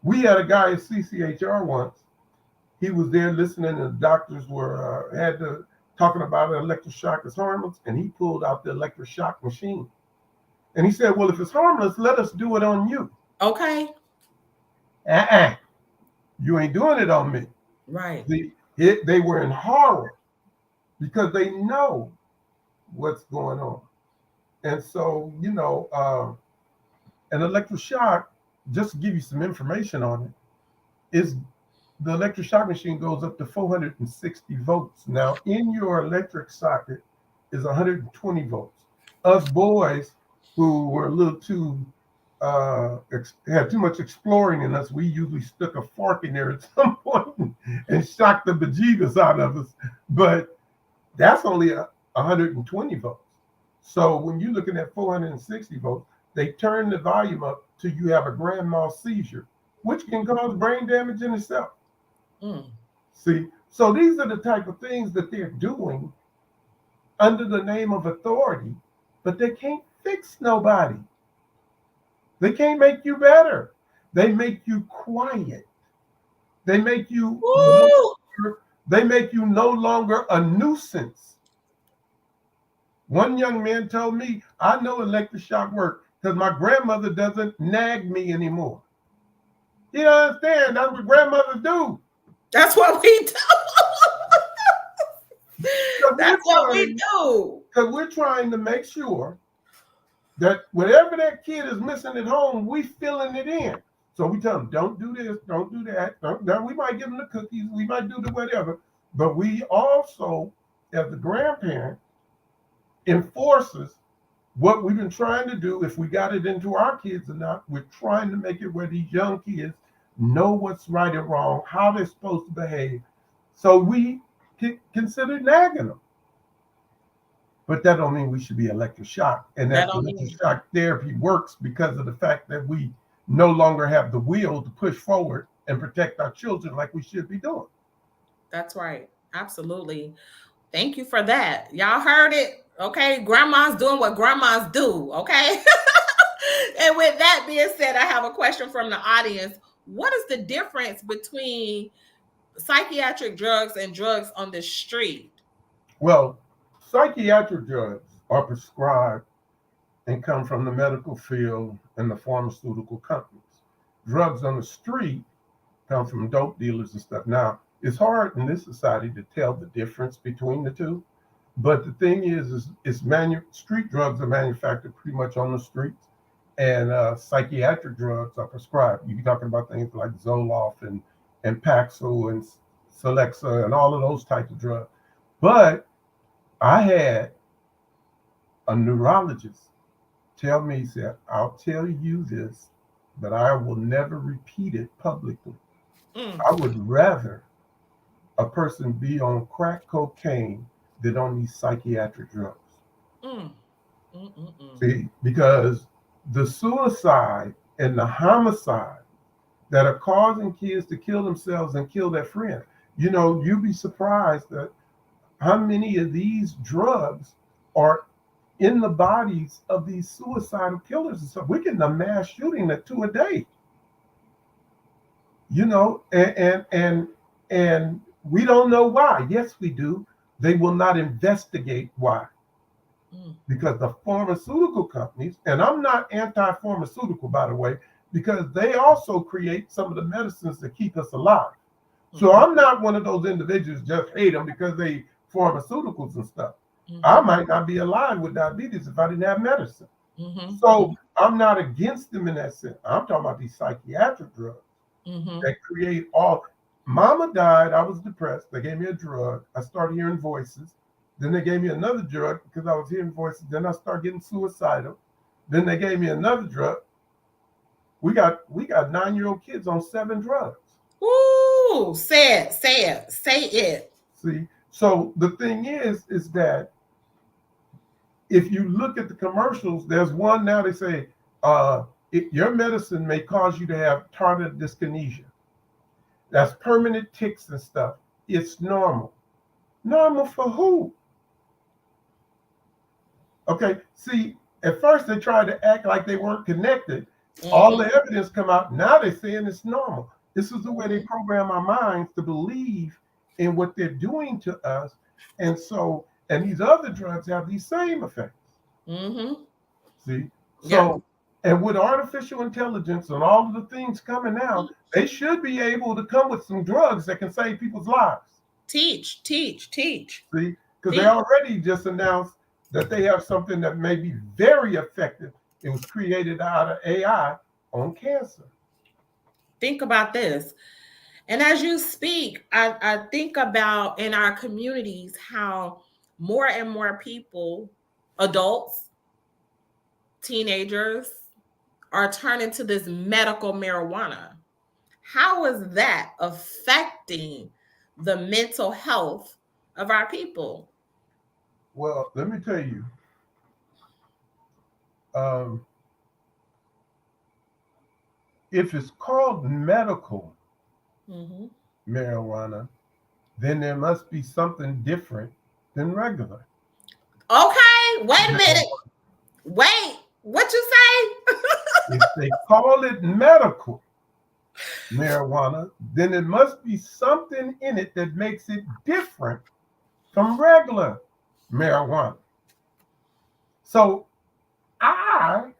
We had a guy at CCHR once. He was there listening, and the doctors were talking about electroshock is harmless, and he pulled out the electroshock machine. And he said, well, if it's harmless, let us do it on you. Okay. You ain't doing it on me. Right. They were in horror because they know what's going on. And so, an electroshock, just to give you some information on it, is the electroshock machine goes up to 460 volts. Now, in your electric socket is 120 volts. Us boys who were a little too, had too much exploring in us, we usually stuck a fork in there at some point and shocked the bejeebus out of us. But that's only 120 volts. So when you're looking at 460 volts, they turn the volume up till you have a grand mal seizure, which can cause brain damage in itself. See, so these are the type of things that they're doing under the name of authority, but they can't fix nobody. They can't make you better. They make you quiet. They make you no longer a nuisance. One young man told me, I know electroshock work because my grandmother doesn't nag me anymore. You don't understand? That's what grandmothers do. That's what we do. That's what we do. Because we're trying to make sure that whatever that kid is missing at home, we filling it in. So we tell them, don't do this, don't do that. Now we might give them the cookies, we might do the whatever, but we also, as the grandparent, enforces what we've been trying to do. If we got it into our kids or not, we're trying to make it where these young kids know what's right and wrong, how they're supposed to behave. So we consider nagging them. But that don't mean we should be electroshocked. And that electroshock therapy works because of the fact that we no longer have the will to push forward and protect our children like we should be doing. That's right. Absolutely. Thank you for that. Y'all heard it. Okay. Grandma's doing what grandmas do. Okay. And with that being said, I have a question from the audience. What is the difference between psychiatric drugs and drugs on the street? Well, Psychiatric drugs are prescribed and come from the medical field and the pharmaceutical companies. Drugs on the street come from dope dealers and stuff. Now, it's hard in this society to tell the difference between the two. But the thing is street drugs are manufactured pretty much on the streets, and psychiatric drugs are prescribed. You're talking about things like Zoloft and Paxil and Celexa and all of those types of drugs. But I had a neurologist tell me, he said, I'll tell you this, but I will never repeat it publicly. I would rather a person be on crack cocaine than on these psychiatric drugs. See, because the suicide and the homicide that are causing kids to kill themselves and kill their friends, you'd be surprised that how many of these drugs are in the bodies of these suicidal killers and stuff. We're getting a mass shooting at 2 a day. And we don't know why. Yes, we do. They will not investigate why. Because the pharmaceutical companies, and I'm not anti-pharmaceutical, by the way, because they also create some of the medicines that keep us alive. So I'm not one of those individuals just hate them because they pharmaceuticals and stuff. I might not be alive with diabetes if I didn't have medicine. So I'm not against them in that sense. I'm talking about these psychiatric drugs that create all. Mama died. I was depressed. They gave me a drug. I started hearing voices. Then they gave me another drug because I was hearing voices. Then I started getting suicidal. Then they gave me another drug. We got 9-year-old kids on 7 drugs. Ooh, say it. See, so the thing is that if you look at the commercials, there's one now they say, your medicine may cause you to have tardive dyskinesia. That's permanent tics and stuff. It's normal. Normal for who? Okay, see, at first they tried to act like they weren't connected. All the evidence come out. Now they're saying it's normal. This is the way they program our minds to believe in what they're doing to us. And these other drugs have these same effects. See? So, and with artificial intelligence and all of the things coming out, they should be able to come with some drugs that can save people's lives. Teach. See? Because they already just announced that they have something that may be very effective. It was created out of AI on cancer. Think about this. And as you speak, I think about in our communities how more and more people, adults, teenagers, are turning to this medical marijuana. How is that affecting the mental health of our people? Well, let me tell you. If it's called medical marijuana, then there must be something different than regular. Okay, wait a minute. Wait, what you say? If they call it medical marijuana, then it must be something in it that makes it different from regular marijuana. So I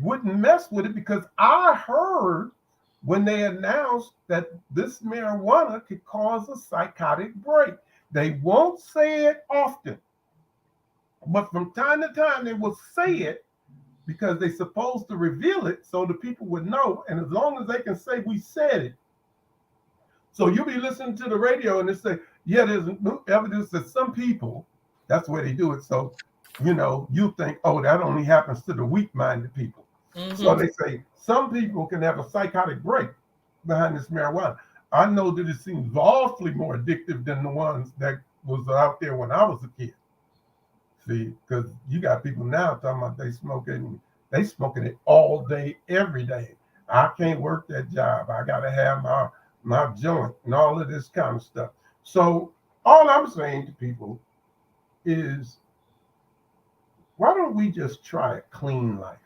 wouldn't mess with it because I heard when they announced that this marijuana could cause a psychotic break. They won't say it often, but from time to time they will say it because they're supposed to reveal it so the people would know. And as long as they can say we said it. So you'll be listening to the radio and they say, yeah, there's new evidence that some people, that's the way they do it. So, you think, oh, that only happens to the weak-minded people. So they say some people can have a psychotic break behind this marijuana. I know that it seems awfully more addictive than the ones that was out there when I was a kid. See, because you got people now talking about they smoking it all day, every day. I can't work that job. I got to have my joint and all of this kind of stuff. So all I'm saying to people is, why don't we just try a clean life?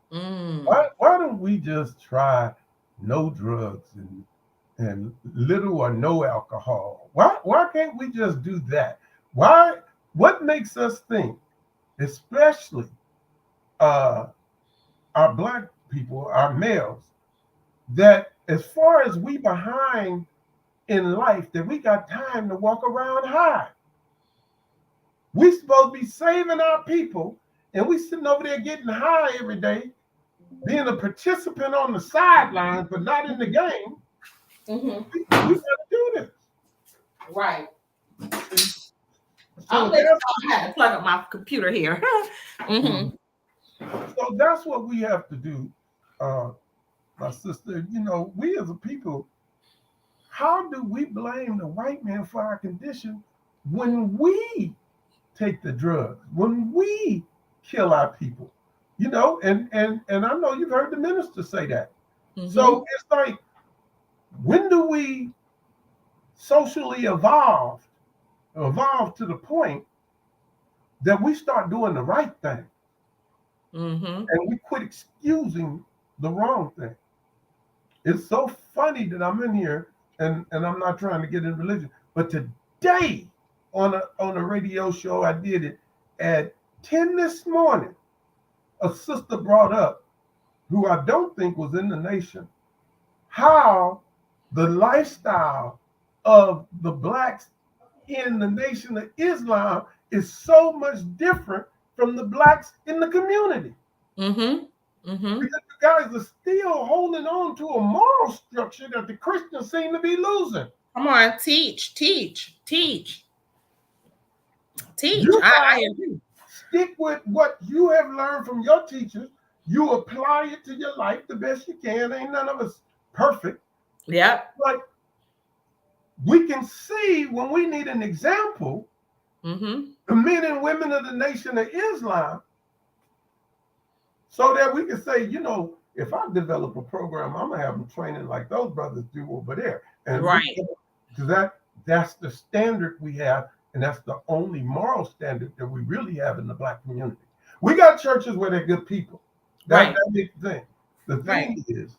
Why don't we just try no drugs and little or no alcohol? Why can't we just do that? Why What makes us think, especially our Black people, our males, that as far as we behind in life, that we got time to walk around high? We supposed to be saving our people, and we sitting over there getting high every day, being a participant on the sidelines, but not in the game. Mm-hmm. We got to do this. Right. So I had to plug up my computer here. Mm-hmm. So that's what we have to do, my sister. You know, we as a people, how do we blame the white man for our condition when we take the drugs, when we kill our people? You know, and I know you've heard the minister say that. Mm-hmm. So it's like, when do we socially evolve to the point that we start doing the right thing? Mm-hmm. And we quit excusing the wrong thing. It's so funny that I'm in here, and I'm not trying to get in religion, but today on a radio show, I did it at 10 this morning. A sister brought up, who I don't think was in the nation, how the lifestyle of the blacks in the Nation of Islam is so much different from the blacks in the community. Mm-hmm. Mm-hmm. Because you guys are still holding on to a moral structure that the Christians seem to be losing. Come on, teach. You I agree. stick with what you have learned from your teachers. You apply it to your life the best you can. Ain't none of us perfect. Yep. But we can see when we need an example, Mm-hmm. the men and women of the Nation of Islam, so that we can say, you know, if I develop a program, I'm gonna have them training like those brothers do over there. And right. Because that's the standard we have, and that's the only moral standard that we really have in the black community. We got churches where they're good people. That big thing. The thing is,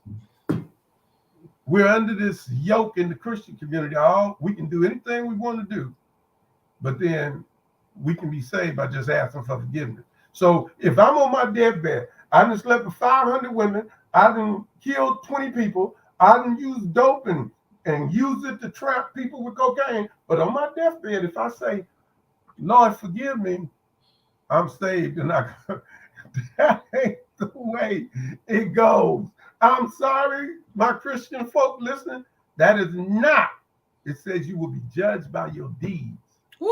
we're under this yoke in the Christian community. We can do anything we want to do, but then we can be saved by just asking for forgiveness. So if I'm on my deathbed, I done slept with 500 women, I done killed 20 people, I done used dope and use it to trap people with cocaine. But on my deathbed, if I say, Lord, forgive me, I'm saved. And that ain't the way it goes. I'm sorry, my Christian folk, listen, that is not. It says you will be judged by your deeds. Woo!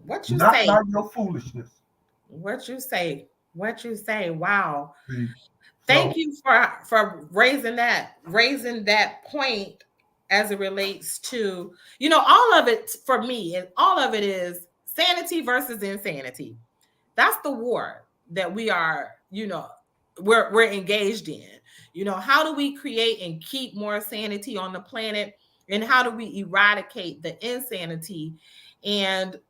What you not say? Not by your foolishness. What you say? Wow. See, Thank you for raising that point as it relates to, you know, all of it for me, and all of it is sanity versus insanity. That's the war that we are, you know, we're engaged in. You know, how do we create and keep more sanity on the planet, and how do we eradicate the insanity? And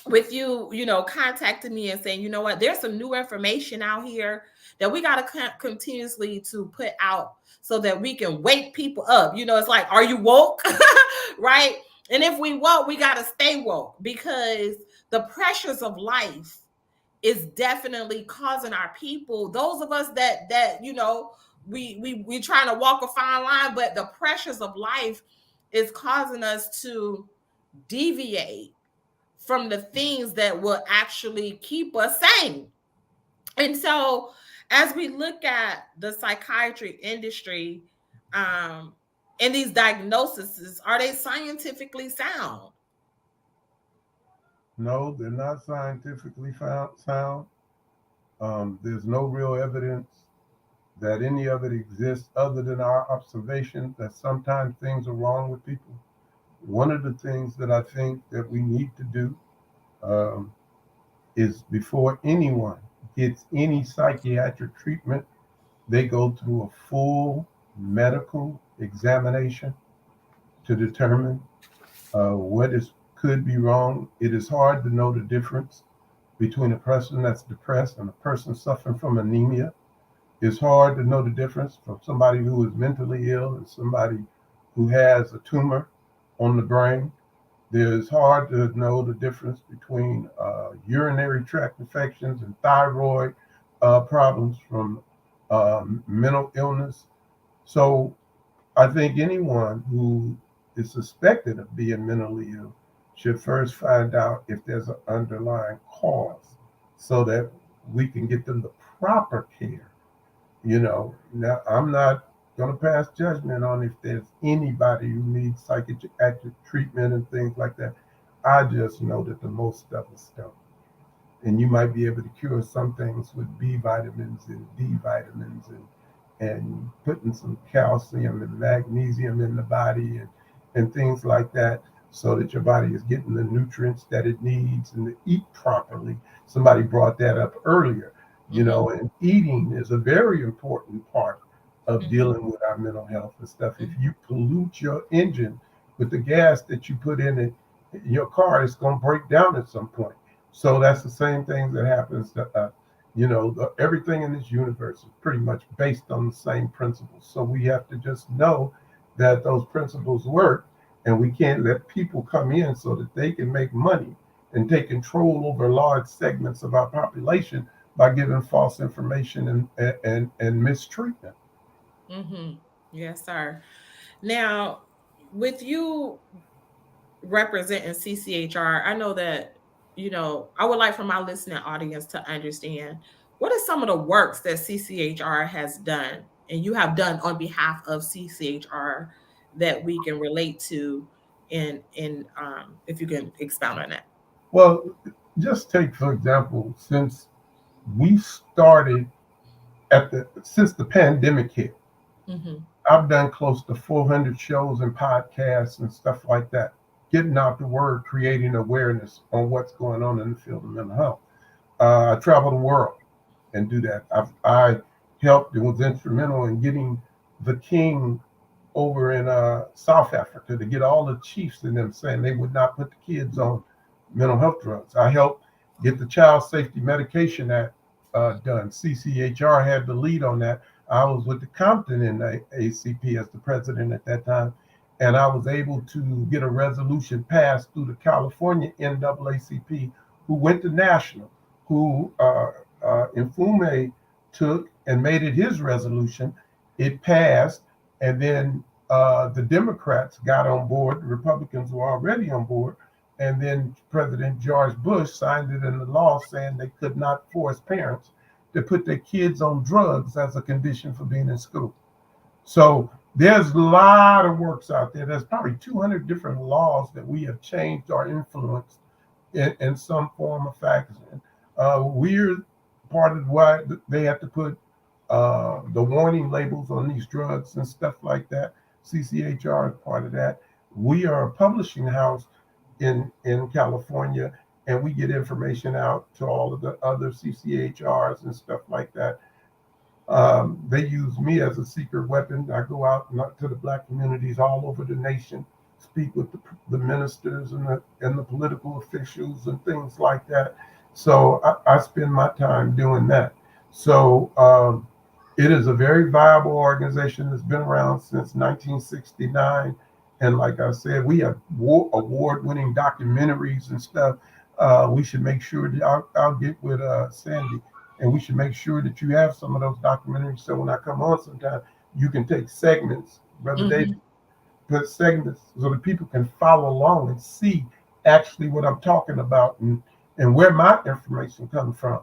with you know, contacting me and saying, you know what, there's some new information out here that we got to continuously to put out so that we can wake people up. You know, it's like, are you woke? Right? And if we woke, we got to stay woke, because the pressures of life is definitely causing our people, those of us that you know, we trying to walk a fine line, but the pressures of life is causing us to deviate from the things that will actually keep us sane. And so as we look at the psychiatric industry, and these diagnoses, are they scientifically sound? No, they're not scientifically sound. There's no real evidence that any of it exists other than our observation that sometimes things are wrong with people. One of the things that I think that we need to do is, before anyone gets any psychiatric treatment, they go through a full medical examination to determine what could be wrong. It is hard to know the difference between a person that's depressed and a person suffering from anemia. It's hard to know the difference from somebody who is mentally ill and somebody who has a tumor on the brain. It's hard to know the difference between urinary tract infections and thyroid problems from mental illness. So I think anyone who is suspected of being mentally ill should first find out if there's an underlying cause so that we can get them the proper care. Now I'm not going to pass judgment on if there's anybody who needs psychiatric treatment and things like that. I just know that the most of us don't. And you might be able to cure some things with B vitamins and D vitamins and putting some calcium and magnesium in the body and things like that so that your body is getting the nutrients that it needs and to eat properly. Somebody brought that up earlier, and eating is a very important part of dealing with our mental health and stuff. If you pollute your engine with the gas that you put in your car, it's going to break down at some point. So that's the same thing that happens to everything in this universe is pretty much based on the same principles. So we have to just know that those principles work, and we can't let people come in so that they can make money and take control over large segments of our population by giving false information and mistreatment. Yes, sir. Now, with you representing CCHR, I know that, I would like for my listening audience to understand what are some of the works that CCHR has done and you have done on behalf of CCHR that we can relate to, and if you can expound on that. Well, just take, for example, since we started since the pandemic hit, Mm-hmm. I've done close to 400 shows and podcasts and stuff like that, getting out the word, creating awareness on what's going on in the field of mental health. I travel the world and do that. I helped and was instrumental in getting the king over in South Africa to get all the chiefs in them saying they would not put the kids on mental health drugs. I helped get the Child Safety Medication Act done. CCHR had the lead on that. I was with the Compton NAACP as the president at that time, and I was able to get a resolution passed through the California NAACP, who went to national, who Infume took and made it his resolution. It passed, and then the Democrats got on board. The Republicans were already on board, and then President George Bush signed it into law saying they could not force parents to put their kids on drugs as a condition for being in school. So there's a lot of works out there. There's probably 200 different laws that we have changed or influenced in some form or fashion. We're part of why they have to put the warning labels on these drugs and stuff like that. CCHR is part of that. We are a publishing house in California, and we get information out to all of the other CCHRs and stuff like that. They use me as a secret weapon. I go out to the Black communities all over the nation, speak with the ministers and the political officials and things like that. So I spend my time doing that. So it is a very viable organization that's been around since 1969. And like I said, we have award-winning documentaries and stuff. We should make sure that I'll get with Sandy, and we should make sure that you have some of those documentaries. So when I come on sometime, you can take segments, Brother David, put segments so that people can follow along and see actually what I'm talking about and where my information comes from.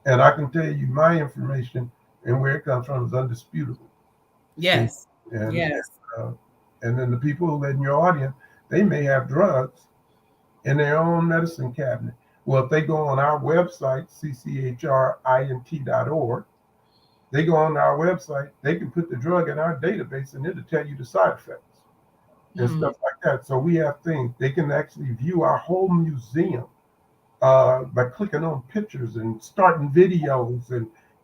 And I can tell you my information and where it comes from is undisputable. Yes. And Yes. uh, and then the people in your audience, they may have drugs in their own medicine cabinet. Well, if they go on our website, cchrint.org, they go on our website, they can put the drug in our database and it'll tell you the side effects and stuff like that. So we have things, they can actually view our whole museum by clicking on pictures and starting videos,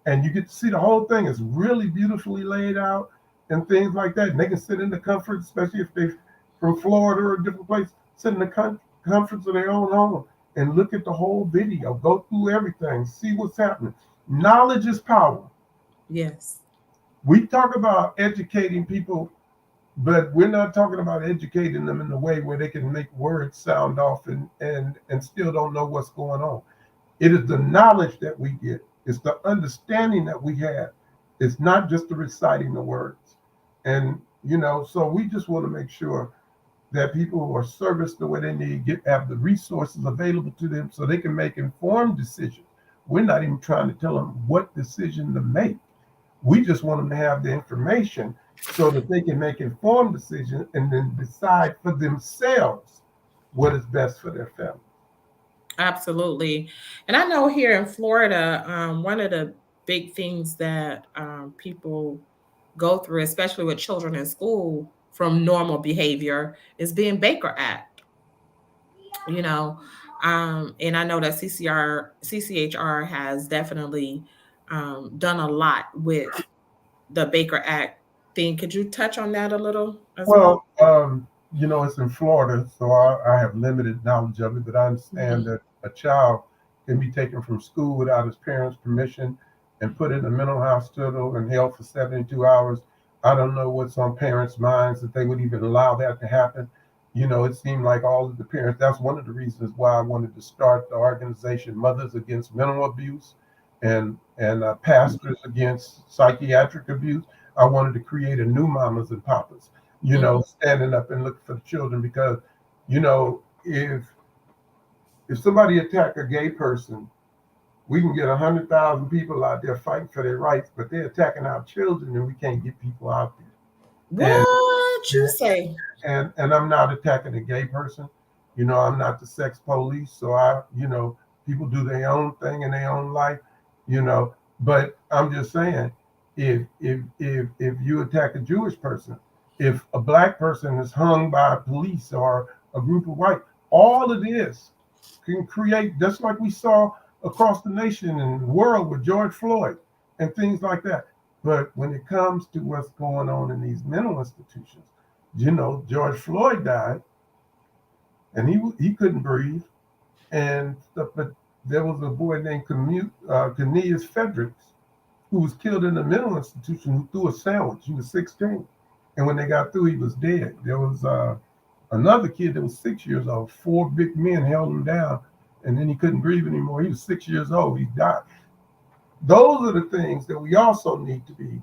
and you get to see the whole thing. It's really beautifully laid out and things like that. And they can sit in the comfort, especially if they're from Florida or a different place, sit in the comforts of their own home and look at the whole video, go through everything, see what's happening. Knowledge is power. Yes. We talk about educating people But we're not talking about educating them in a way where they can make words sound off and still don't know what's going on. It is the knowledge that we get. It's the understanding that we have. It's not just the reciting the words. And, so we just want to make sure that people who are serviced the way they need have the resources available to them so they can make informed decisions. We're not even trying to tell them what decision to make. We just want them to have the information so that they can make informed decisions and then decide for themselves what is best for their family. Absolutely. And I know here in Florida, one of the big things that people go through, especially with children in school from normal behavior, is being Baker Act, you know. And I know that CCHR has definitely done a lot with the Baker Act thing. Could you touch on that a little as well? Well, it's in Florida, so I have limited knowledge of it, but I understand Mhm. that a child can be taken from school without his parents' permission and put in a mental hospital and held for 72 hours. I don't know what's on parents' minds that they would even allow that to happen. It seemed like all of the parents, that's one of the reasons why I wanted to start the organization Mothers Against Mental Abuse and Pastors Against Psychiatric Abuse. I wanted to create a new Mamas and Papas, Mhm. standing up and looking for the children because, if somebody attack a gay person, we can get 100,000 people out there fighting for their rights, but they're attacking our children and we can't get people out there. And What you say? and I'm not attacking a gay person. I'm not the sex police, so people do their own thing in their own life, you know. But I'm just saying, if you attack a Jewish person, if a black person is hung by police or a group of white, all of this can create, just like we saw across the nation and the world with George Floyd and things like that. But when it comes to what's going on in these mental institutions, George Floyd died, and he couldn't breathe and stuff. But there was a boy named Cornelius Fredericks who was killed in a mental institution who threw a sandwich. He was 16, and when they got through, he was dead. There was another kid that was 6 years old. Four big men held him down, and then he couldn't breathe anymore. He was 6 years old. He died. Those are the things that we also need to be,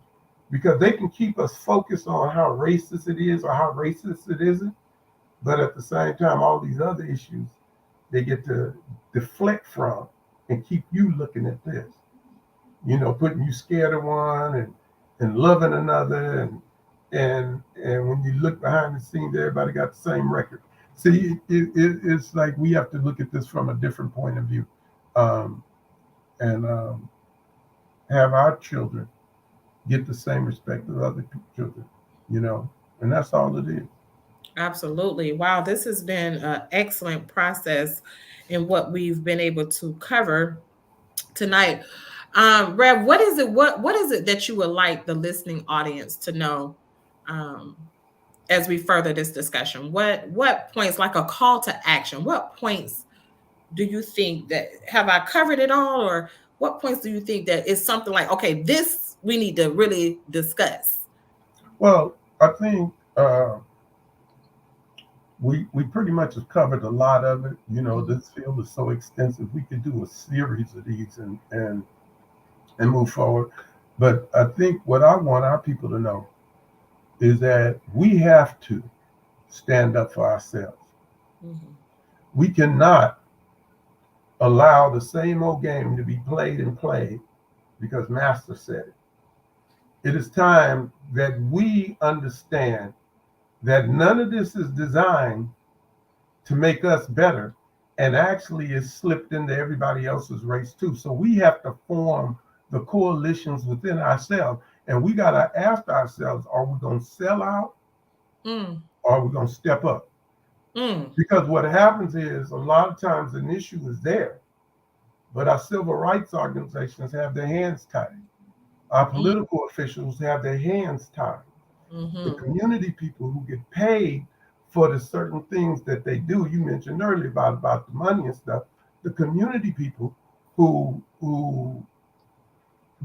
because they can keep us focused on how racist it is or how racist it isn't. But at the same time, all these other issues, they get to deflect from and keep you looking at this, putting you scared of one and loving another. And when you look behind the scenes, everybody got the same record. See, it's like we have to look at this from a different point of view, um, and have our children get the same respect as other children, you know, and that's all it is. Absolutely. Wow, this has been an excellent process in what we've been able to cover tonight. Rev, what is it that you would like the listening audience to know um, as we further this discussion? What points, like a call to action, what points do you think that have I covered it all, or what points do you think that is something like, okay, this we need to really discuss? Well, I think we pretty much have covered a lot of it. Mhm. This field is so extensive. We could do a series of these and move forward. But I think what I want our people to know is that we have to stand up for ourselves. Mhm. We cannot allow the same old game to be played and played because Master said it. It is time that we understand that none of this is designed to make us better and actually is slipped into everybody else's race too. So we have to form the coalitions within ourselves, and we got to ask ourselves, are we going to sell out Mm. or are we going to step up? Mm. Because what happens is a lot of times an issue is there, but our civil rights organizations have their hands tied. Our Mm. political officials have their hands tied. The Mhm. community people who get paid for the certain things that they do. You mentioned earlier about the money and stuff. The community people who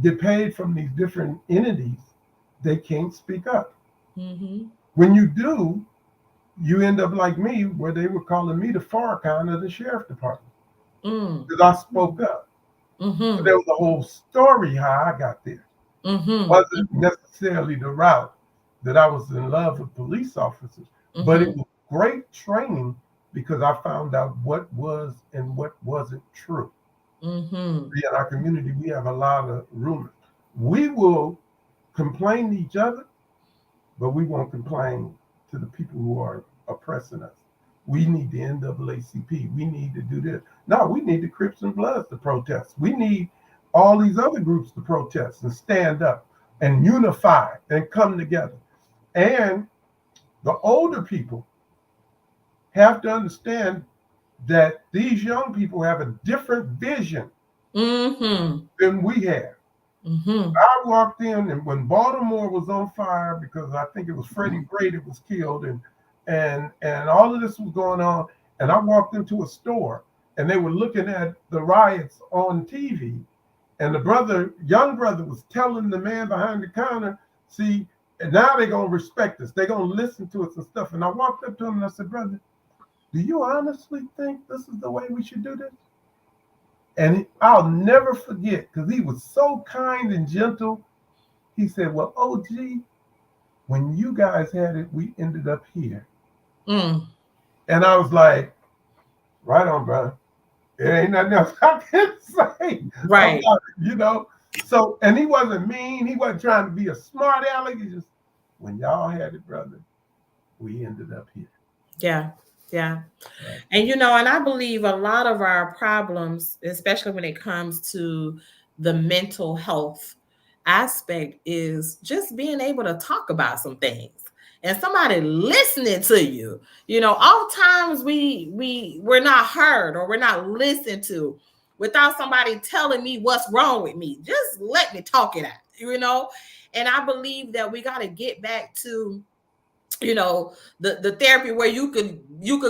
get paid from these different entities, they can't speak up. Mhm. When you do, you end up like me, where they were calling me the Farrakhan of the sheriff department because I spoke up. But there was a whole story how I got there. Wasn't necessarily the route that I was in love with police officers, but it was great training because I found out what was and what wasn't true. In our community, we have a lot of rumors. We will complain to each other, but we won't complain to the people who are oppressing us. We need the NAACP. We need to do this. No, we need the Crips and Bloods to protest. We need all these other groups to protest and stand up and unify and come together. And the older people have to understand that these young people have a different vision than we have. I walked in, and when Baltimore was on fire, because I think it was Freddie Gray that was killed, and all of this was going on, and I walked into a store, and they were looking at the riots on TV, and the young brother was telling the man behind the counter, see, and now they're going to respect us. They're going to listen to us and stuff. And I walked up to him and I said, brother, do you honestly think this is the way we should do this? And I'll never forget, because he was so kind and gentle. He said, well, OG, when you guys had it, we ended up here. And I was like, right on, brother. It ain't nothing else I can say. Right. You know, so, and he wasn't mean. He wasn't trying to be a smart aleck. He just, when y'all had it, brother, we ended up here. Yeah. Yeah. Right. And, you know, and I believe a lot of our problems, especially when it comes to the mental health aspect, is just being able to talk about some things and somebody listening to you. You know, oftentimes we're not heard or we're not listened to without somebody telling me what's wrong with me. Just let me talk it out, you know? And I believe that we got to get back to, you know, the therapy where you could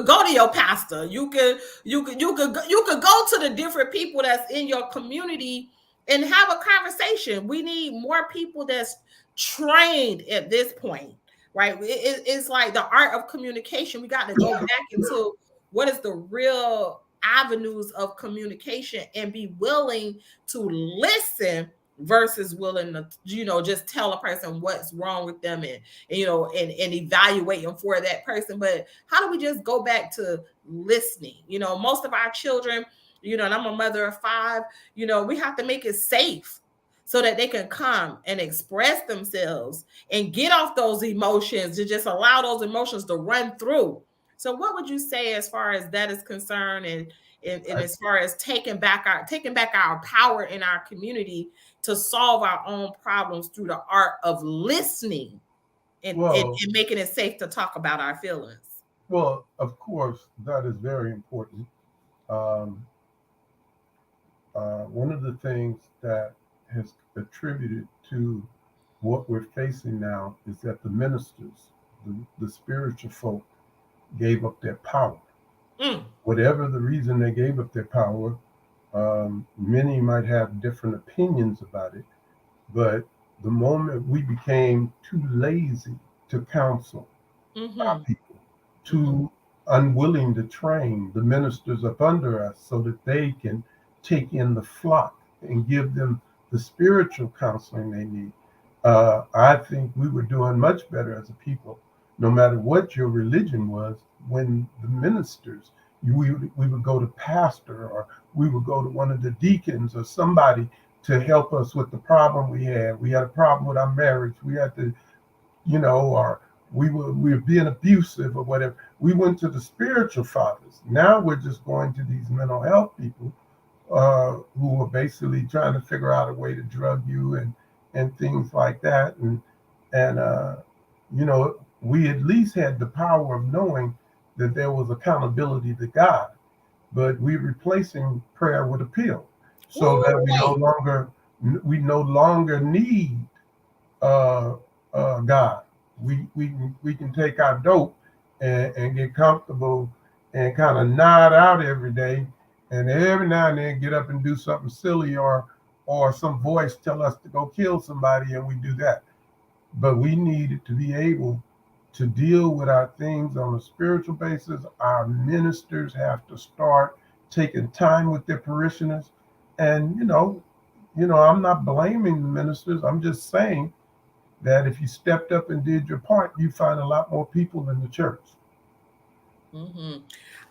go to your pastor, you could go to the different people that's in your community and have a conversation. We need more people that's trained at this point, right? It's like the art of communication. We got to go back into what is the real avenues of communication and be willing to listen versus willing to, you know, just tell a person what's wrong with them and you know, and evaluate them for that person. But how do we just go back to listening? You know, most of our children, you know, and I'm a mother of 5, you know, we have to make it safe so that they can come and express themselves and get off those emotions, to just allow those emotions to run through. So what would you say as far as that is concerned, and as far as taking back our power in our community to solve our own problems through the art of listening and making it safe to talk about our feelings? Well, of course, that is very important. One of the things that has attributed to what we're facing now is that the ministers, the spiritual folk, gave up their power. Whatever the reason they gave up their power, many might have different opinions about it, but the moment we became too lazy to counsel our people, too unwilling to train the ministers up under us so that they can take in the flock and give them the spiritual counseling they need, I think we were doing much better as a people, no matter what your religion was, when the ministers, we would go to pastor, or we would go to one of the deacons or somebody to help us with the problem we had. We had a problem with our marriage. We had to, you know, or we were being abusive or whatever. We went to the spiritual fathers. Now we're just going to these mental health people who are basically trying to figure out a way to drug you and things like that. And you know, we at least had the power of knowing that there was accountability to God, but we're replacing prayer with appeal, so that we no longer need God. We can take our dope and get comfortable and kind of nod out every day, and every now and then get up and do something silly, or some voice tell us to go kill somebody, and we do that. But we needed to be able to deal with our things on a spiritual basis, our ministers have to start taking time with their parishioners. And I'm not blaming the ministers. I'm just saying that if you stepped up and did your part, you find a lot more people in the church. Mm-hmm.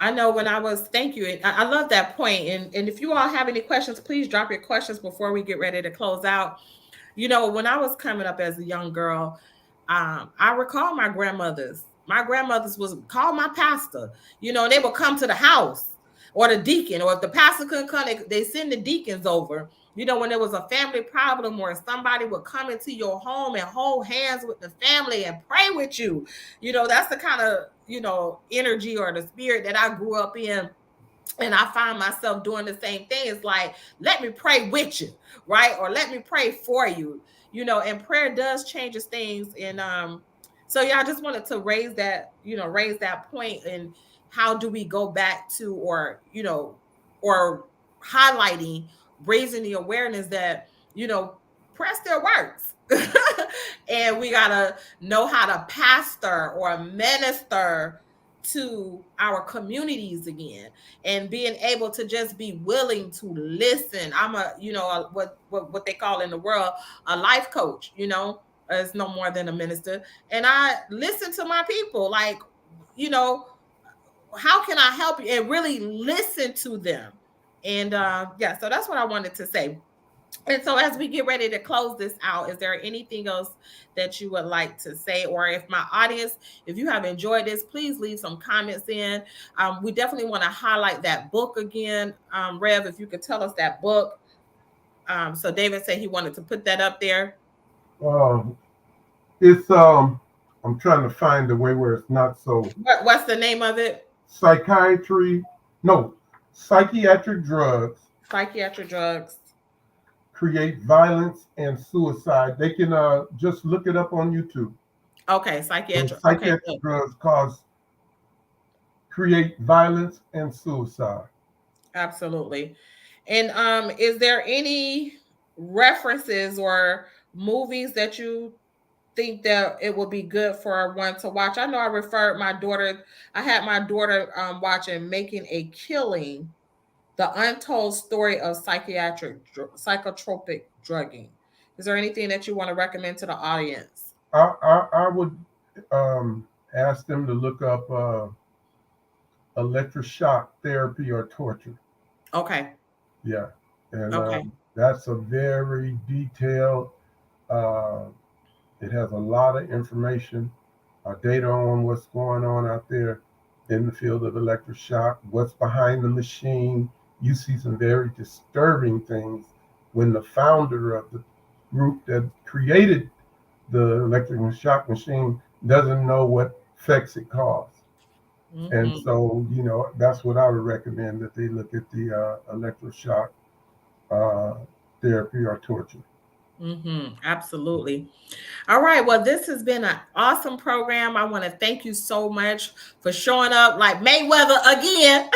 I know when I was, thank you. I love that point. And if you all have any questions, please drop your questions before we get ready to close out. When I was coming up as a young girl, I recall my grandmothers. My grandmothers was call my pastor. They would come to the house or the deacon, or if the pastor couldn't come, they send the deacons over. When there was a family problem or somebody would come into your home and hold hands with the family and pray with you. That's the kind of, energy or the spirit that I grew up in. And I find myself doing the same thing. It's like, let me pray with you, right? Or let me pray for you, and prayer does changes things. And so yeah, I just wanted to raise that point. And how do we go back to, or highlighting, raising the awareness that, prayer still works. And we gotta know how to pastor or minister to our communities again, and being able to just be willing to listen. I'm what they call in the world a life coach. It's no more than a minister, and I listen to my people. Like, how can I help you, and really listen to them. And yeah, so that's what I wanted to say. And so, as we get ready to close this out, is there anything else that you would like to say? Or if my audience, if you have enjoyed this, please leave some comments in. We definitely want to highlight that book again. Rev, if you could tell us that book. So David said he wanted to put that up there. Um, it's I'm trying to find a way where it's not so What's the name of it? psychiatry. No, psychiatric drugs Psychiatric drugs. create violence and suicide. They can just look it up on YouTube. Okay, And psychiatric. Okay, psychiatric good. drugs create violence and suicide. Absolutely. And is there any references or movies that you think that it would be good for one to watch? I know I referred my daughter, I had my daughter watching Making a Killing, the untold story of psychotropic drugging. Is there anything that you want to recommend to the audience? I would ask them to look up electroshock therapy or torture. Okay. Yeah, and Okay. that's a very detailed. Uh, it has a lot of information, data on what's going on out there in the field of electroshock, what's behind the machine. You see some very disturbing things when the founder of the group that created the electric shock machine doesn't know what effects it causes. And Mm-hmm. so, that's what I would recommend, that they look at the electroshock uh, therapy or torture. Mm-hmm. Absolutely. All right. Well, this has been an awesome program. I want to thank you so much for showing up like Mayweather again.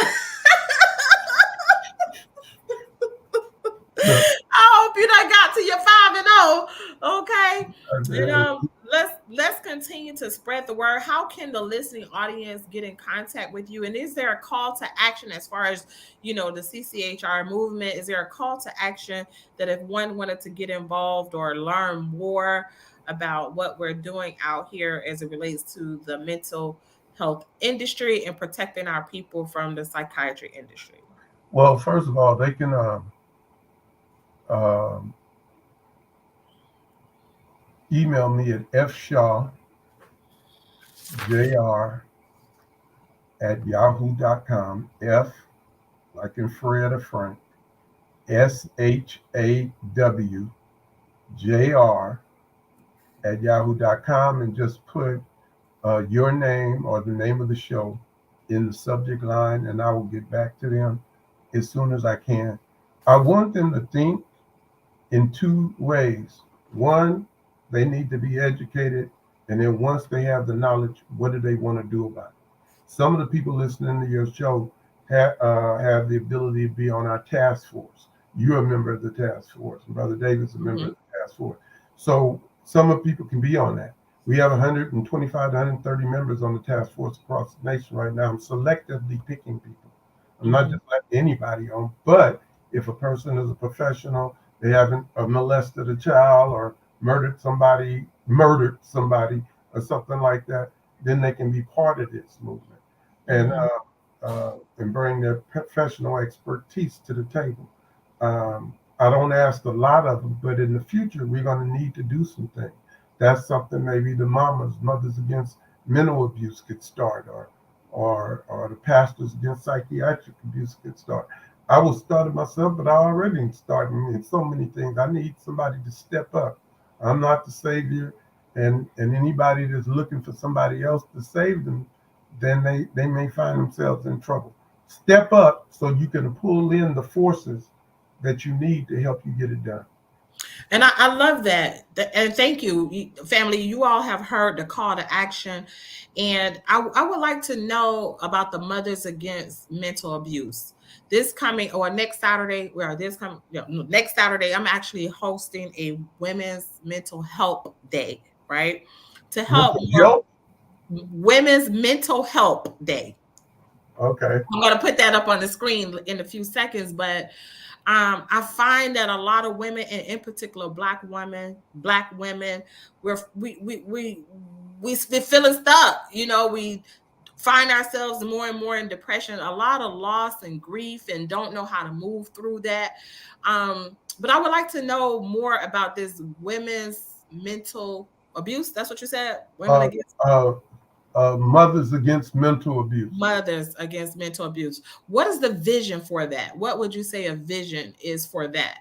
Yeah, I hope you done got to your 5-0. Okay. And uh, let's continue to spread the word. How can the listening audience get in contact with you? And is there a call to action as far as the CCHR movement? Is there a call to action that if one wanted to get involved or learn more about what we're doing out here as it relates to the mental health industry and protecting our people from the psychiatry industry? well, first of all, they can um, email me at fshawjr at yahoo.com. F, like in Fred or Frank, SHAWJR at yahoo.com, and just put your name or the name of the show in the subject line, and I will get back to them as soon as I can. I want them to think in two ways. One, they need to be educated, and then once they have the knowledge, what do they want to do about it? Some of the people listening to your show have the ability to be on our task force. You're a member of the task force. Brother David's a member Mm-hmm. of the task force. So some of the people can be on that. We have 125 to 130 members on the task force across the nation right now. I'm selectively picking people. I'm not just letting anybody on. But if a person is a professional, they haven't molested a child or murdered somebody, or something like that, then they can be part of this movement and and bring their professional expertise to the table. I don't ask a lot of them, but in the future, we're going to need to do some things. That's something maybe the Mothers Against Mental Abuse could start, or the Pastors Against Psychiatric Abuse could start. I was starting myself, but I already started in so many things. I need somebody to step up. I'm not the savior, and anybody that's looking for somebody else to save them, then they may find themselves in trouble. Step up so you can pull in the forces that you need to help you get it done. And I love that. And thank you, family. You all have heard the call to action. And I would like to know about the Mothers Against Mental Abuse. This coming or next Saturday, next Saturday, I'm actually hosting a Women's Mental Health Day, right? To help Mental more health? Women's Mental Health Day. Okay. I'm going to put that up on the screen in a few seconds, but I find that a lot of women, and in particular Black women, we're feeling stuck. We find ourselves more and more in depression, a lot of loss and grief, and don't know how to move through that. But I would like to know more about this women's mental abuse. That's what you said. Women Uh, against uh, Mothers Against Mental Abuse. Mothers against mental abuse. What is the vision for that? What would you say a vision is for that?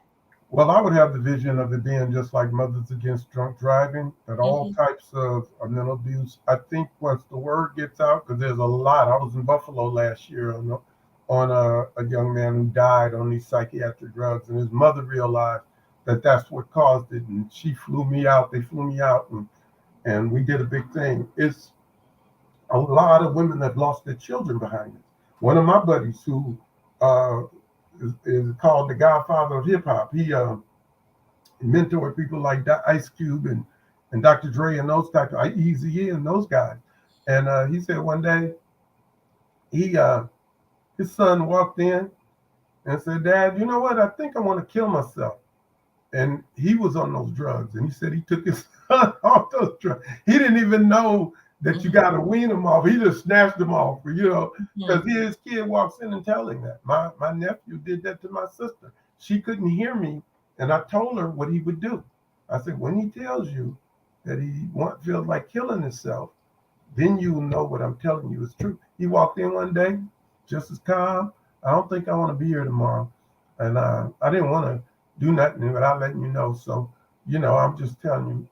Well, I would have the vision of it being just like Mothers Against Drunk Driving, that all Mhm. types of mental abuse. I think once the word gets out, because there's a lot. I was in Buffalo last year on a young man who died on these psychiatric drugs, and his mother realized that that's what caused it, and she flew me out. They flew me out, and we did a big thing. It's a lot of women that lost their children behind it. One of my buddies who uh, is called the Godfather of hip hop. He mentored people like Ice Cube and Dr. Dre and those types of Easy and those guys. And he said one day he his son walked in and said, "Dad, you know what? I think I want to kill myself." And he was on those drugs, and he said he took his son off those drugs. He didn't even know that you Mhm. got to wean them off. He just snatched them off, because Mhm. his kid walks in and telling him that. My nephew did that to my sister. She couldn't hear me, and I told her what he would do. I said, when he tells you that feels like killing himself, then you will know what I'm telling you is true. He walked in one day, just as calm. I don't think I want to be here tomorrow, and I didn't want to do nothing without letting you know. So, I'm just telling you,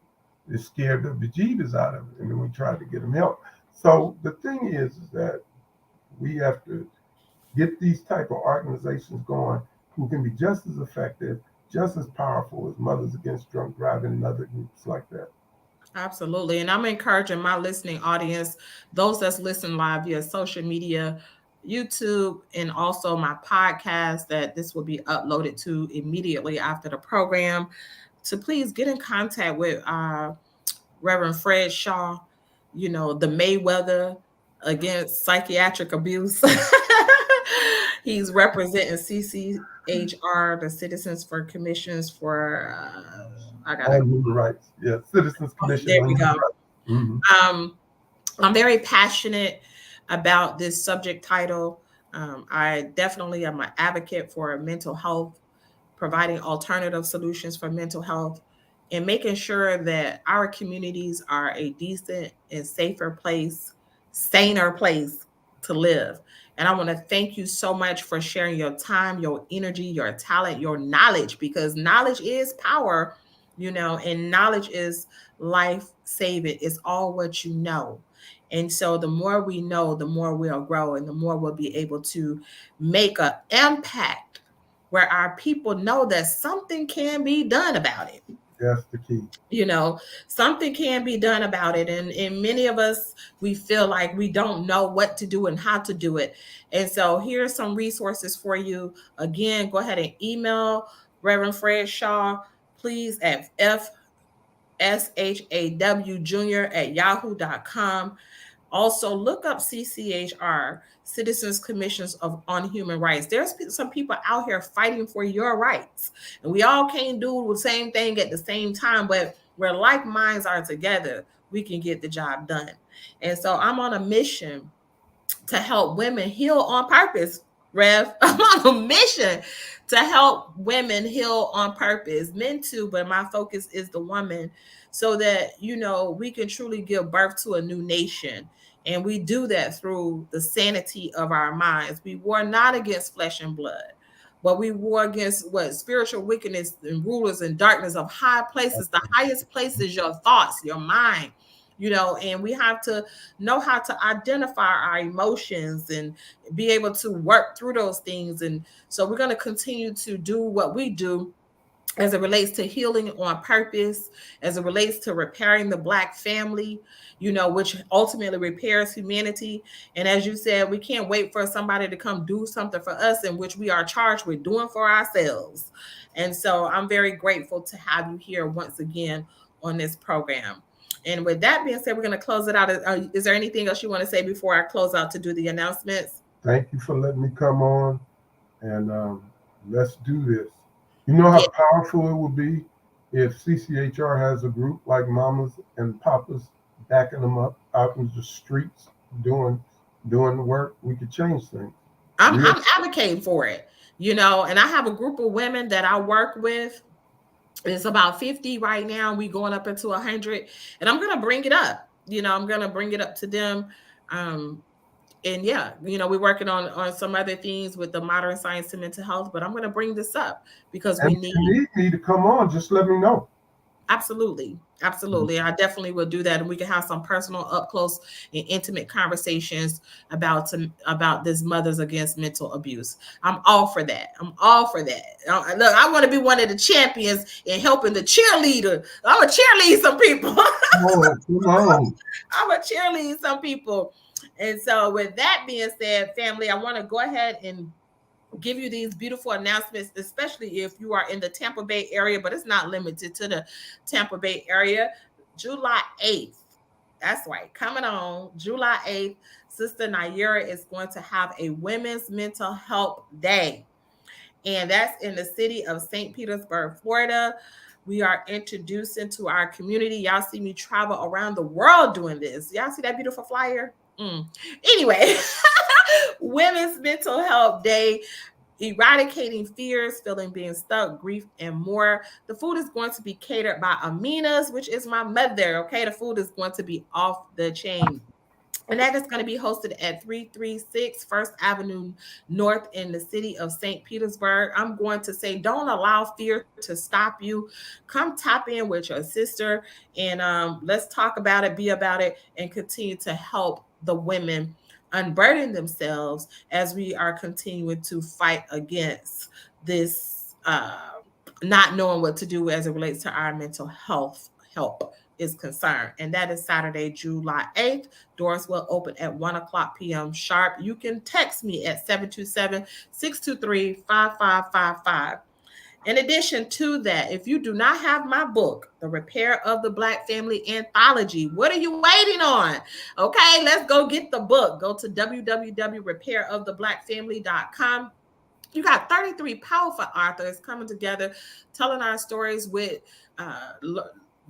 it scared the bejeebus out of it, and then we tried to get him help. So the thing is that we have to get these type of organizations going who can be just as effective, just as powerful as Mothers Against Drunk Driving and other groups like that. Absolutely. And I'm encouraging my listening audience, those that's listening live via social media, YouTube, and also my podcast that this will be uploaded to immediately after the program, to please get in contact with Reverend Fred Shaw, the Mayweather against psychiatric abuse. He's representing CCHR, the Citizens for Commissions for, I gotta, On human rights, yeah, Citizens Commission there on we Human go. Rights. Mm-hmm. Um, I'm very passionate about this subject title. I definitely am an advocate for mental health, providing alternative solutions for mental health, and making sure that our communities are a decent and safer place, saner place to live. And I want to thank you so much for sharing your time, your energy, your talent, your knowledge, because knowledge is power, and knowledge is life saving. It's all what you know. And so the more we know, the more we'll grow and the more we'll be able to make an impact where our people know that something can be done about it. That's the key. you know Something can be done about it, and many of us, we feel like we don't know what to do and how to do it. And so here's some resources for you. Again, go ahead and email Reverend Fred Shaw, please, at SHAW Jr. at yahoo.com. Also, look up CCHR, Citizens Commissions on Human Rights. There's some people out here fighting for your rights, and we all can't do the same thing at the same time, but where like minds are together, we can get the job done. And so I'm on a mission to help women heal on purpose. Rev, I'm on a mission to help women heal on purpose, men too, but my focus is the woman, so that we can truly give birth to a new nation. And we do that through the sanity of our minds. We war not against flesh and blood, but we war against what spiritual wickedness and rulers and darkness of high places. The highest place is your thoughts, your mind. And we have to know how to identify our emotions and be able to work through those things. And so we're going to continue to do what we do as it relates to healing on purpose, as it relates to repairing the Black family, which ultimately repairs humanity. And as you said, we can't wait for somebody to come do something for us, in which we are charged with doing for ourselves. And so I'm very grateful to have you here once again on this program. And with that being said, we're going to close it out. Is there anything else you want to say before I close out to do the announcements? Thank you for letting me come on, and let's do this. You know how powerful it would be if CCHR has a group like mamas and papas backing them up out in the streets doing the work. We could change things. I'm advocating for it, and I have a group of women that I work with. It's about 50 right now. We going up into 100, and I'm gonna bring it up. I'm gonna bring it up to them. And yeah, we're working on some other things with the modern science and mental health, but I'm going to bring this up because we need. If you need me to come on, just let me know. Absolutely. I definitely will do that, and we can have some personal, up close, and intimate conversations about this Mothers Against Mental Abuse. I'm all for that. Look, I want to be one of the champions in helping the cheerleader. I'm a cheerlead some people. Come on. I'm a cheerlead some people. And so with that being said, family, I want to go ahead and give you these beautiful announcements, especially if you are in the Tampa Bay area, but it's not limited to the Tampa Bay area. July 8th, that's right, coming on July 8th, Sister Naira is going to have a Women's Mental Health Day. And that's in the city of St. Petersburg, Florida. We are introducing to our community. Y'all see me travel around the world doing this. Y'all see that beautiful flyer? Anyway, Women's Mental Health Day, eradicating fears, feeling being stuck, grief, and more. The food is going to be catered by Amina's, which is my mother. Okay, the food is going to be off the chain. And that is going to be hosted at 336 First Avenue North in the city of St. Petersburg. I'm going to say, don't allow fear to stop you. Come tap in with your sister, and let's talk about it, be about it, and continue to help the women unburden themselves as we are continuing to fight against this not knowing what to do as it relates to our mental health help is concerned. And that is Saturday, July 8th. Doors will open at 1 o'clock p.m. sharp. You can text me at 727-623-5555. In addition to that, if you do not have my book, The Repair of the Black Family Anthology, what are you waiting on? Okay, let's go get the book. Go to www.repairoftheblackfamily.com. You got 33 powerful authors coming together, telling our stories with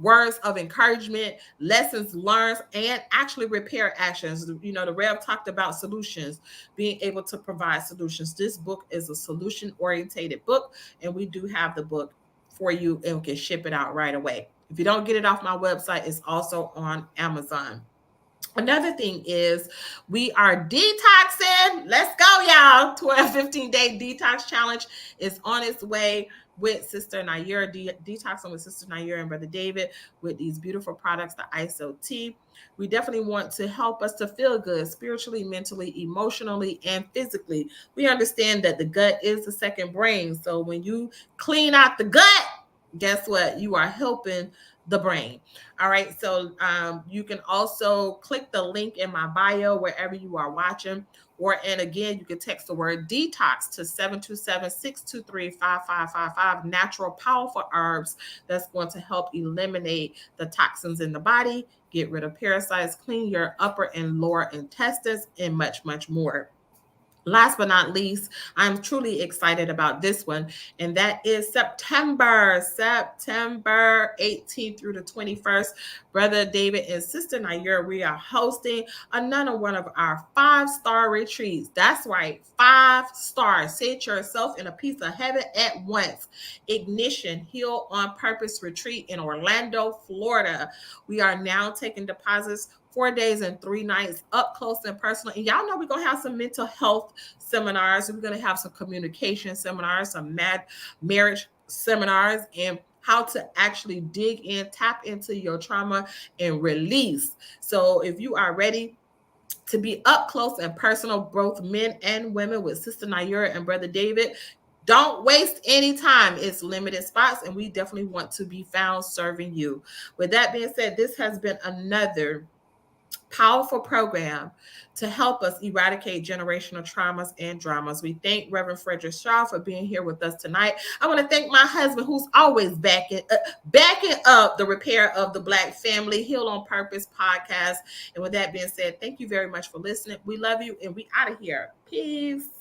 words of encouragement, lessons learned, and actually repair actions. The Rev talked about solutions, being able to provide solutions. This book is a solution-oriented book, and we do have the book for you, and we can ship it out right away. If you don't get it off my website, it's also on Amazon. Another thing is we are detoxing. Let's go, y'all. 15-day detox challenge is on its way with Sister Naira, detoxing with Sister Naira and Brother David with these beautiful products, the ISO tea. We definitely want to help us to feel good spiritually, mentally, emotionally, and physically. We understand that the gut is the second brain. So when you clean out the gut, guess what? You are helping the brain. All right. So you can also click the link in my bio wherever you are watching. And again, you can text the word detox to 727-623-5555. Natural, powerful herbs that's going to help eliminate the toxins in the body, get rid of parasites, clean your upper and lower intestines, and much, much more. Last but not least, I'm truly excited about this one, and that is September 18th through the 21st. Brother David and Sister Nayura, we are hosting another one of our 5-star retreats. That's right, 5 stars. Sit yourself in a piece of heaven at once. Ignition Heal on Purpose retreat in Orlando, Florida. We are now taking deposits 4 days and 3 nights, up close and personal. And y'all know we're going to have some mental health seminars. We're going to have some communication seminars, some marriage seminars, and how to actually dig in, tap into your trauma and release. So if you are ready to be up close and personal, both men and women, with Sister Nayura and Brother David, don't waste any time. It's limited spots, and we definitely want to be found serving you. With that being said, this has been another powerful program to help us eradicate generational traumas and dramas. We thank Reverend Frederick Shaw for being here with us tonight. I want to thank my husband, who's always backing up the repair of the Black family, Heal on Purpose podcast. And with that being said, thank you very much for listening. We love you, and we out of here. Peace.